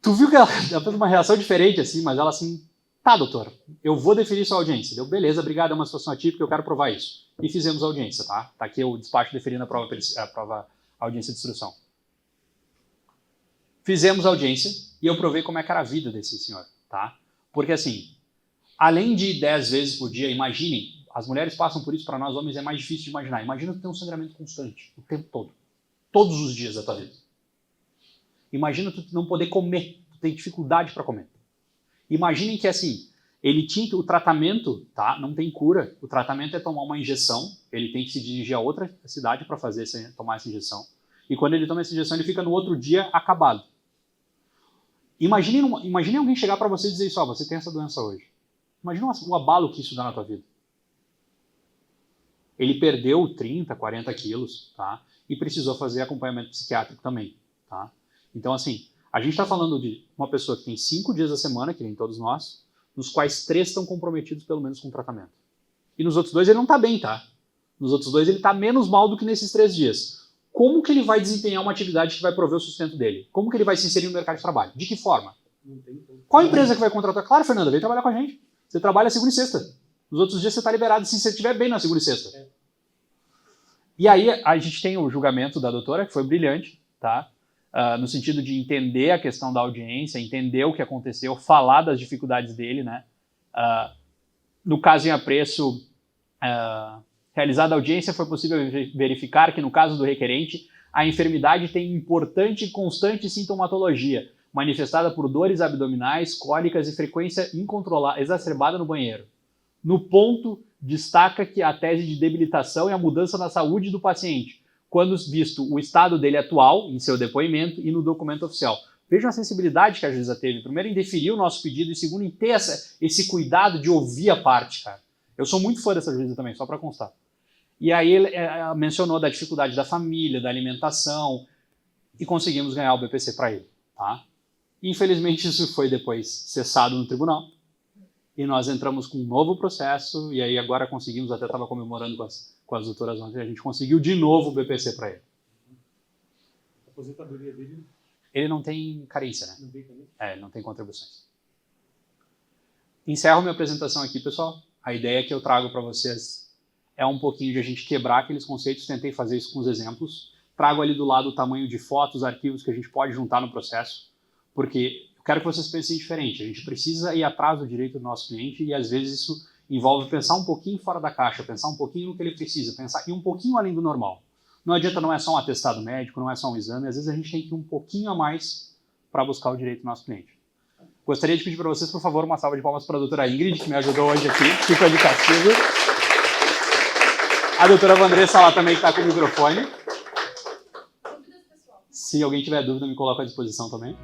Tu viu que ela fez uma reação diferente assim, mas ela assim, tá, doutor, eu vou definir sua audiência. Deu, beleza, obrigado, é uma situação atípica, eu quero provar isso. E fizemos a audiência, tá? Tá aqui o despacho deferindo a audiência de instrução. Fizemos a audiência e eu provei como é que era a vida desse senhor, tá? Porque assim, além de 10 vezes por dia, imaginem, as mulheres passam por isso, para nós homens é mais difícil de imaginar. Imagina tu ter um sangramento constante, o tempo todo. Todos os dias da tua vida. Imagina tu não poder comer, tu tem dificuldade para comer. Imaginem que assim, ele tinha o tratamento, tá? Não tem cura. O tratamento é tomar uma injeção, ele tem que se dirigir a outra cidade para tomar essa injeção. E quando ele toma essa injeção, ele fica no outro dia acabado. Imagine alguém chegar para você e dizer isso, ó, você tem essa doença hoje. Imagina o abalo que isso dá na tua vida. Ele perdeu 30, 40 quilos, tá? E precisou fazer acompanhamento psiquiátrico também, tá? Então, assim, a gente está falando de uma pessoa que tem 5 dias da semana, que nem todos nós, nos quais 3 estão comprometidos pelo menos com o tratamento. E nos outros 2 ele não está bem, tá? Nos outros 2 ele está menos mal do que nesses 3 dias. Como que ele vai desempenhar uma atividade que vai prover o sustento dele? Como que ele vai se inserir no mercado de trabalho? De que forma? Não tem como. Qual empresa que vai contratar? Claro, Fernanda, vem trabalhar com a gente. Você trabalha segunda e sexta. Nos outros dias você está liberado se você estiver bem na segunda e sexta. E aí a gente tem o julgamento da doutora, que foi brilhante, tá? No sentido de entender a questão da audiência, entender o que aconteceu, falar das dificuldades dele, né? No caso em apreço, realizada a audiência, foi possível verificar que no caso do requerente, a enfermidade tem importante e constante sintomatologia, manifestada por dores abdominais, cólicas e frequência incontrolada, exacerbada no banheiro. No ponto, destaca que a tese de debilitação e a mudança na saúde do paciente, quando visto o estado dele atual, em seu depoimento e no documento oficial. Vejam a sensibilidade que a juíza teve, primeiro em deferir o nosso pedido e segundo em ter esse cuidado de ouvir a parte, cara. Eu sou muito fã dessa juíza também, só para constar. E aí ele mencionou da dificuldade da família, da alimentação, e conseguimos ganhar o BPC para ele, tá? Infelizmente isso foi depois cessado no tribunal, e nós entramos com um novo processo, e aí agora conseguimos, até estava comemorando com as doutoras ontem, a gente conseguiu de novo o BPC para ele. A aposentadoria dele Ele não tem carência, né? não tem também? Ele não tem contribuições. Encerro minha apresentação aqui, pessoal. A ideia que eu trago para vocês é um pouquinho de a gente quebrar aqueles conceitos, tentei fazer isso com os exemplos. Trago ali do lado o tamanho de fotos, arquivos que a gente pode juntar no processo, porque eu quero que vocês pensem diferente. A gente precisa ir atrás do direito do nosso cliente e às vezes isso envolve pensar um pouquinho fora da caixa, pensar um pouquinho no que ele precisa, pensar ir um pouquinho além do normal. Não adianta, não é só um atestado médico, não é só um exame, às vezes a gente tem que ir um pouquinho a mais para buscar o direito do nosso cliente. Gostaria de pedir para vocês, por favor, uma salva de palmas para a doutora Ingrid, que me ajudou hoje aqui, ficou de castigo. A doutora Vandressa lá também está com o microfone. Dúvidas, pessoal? Se alguém tiver dúvida, me coloca à disposição também.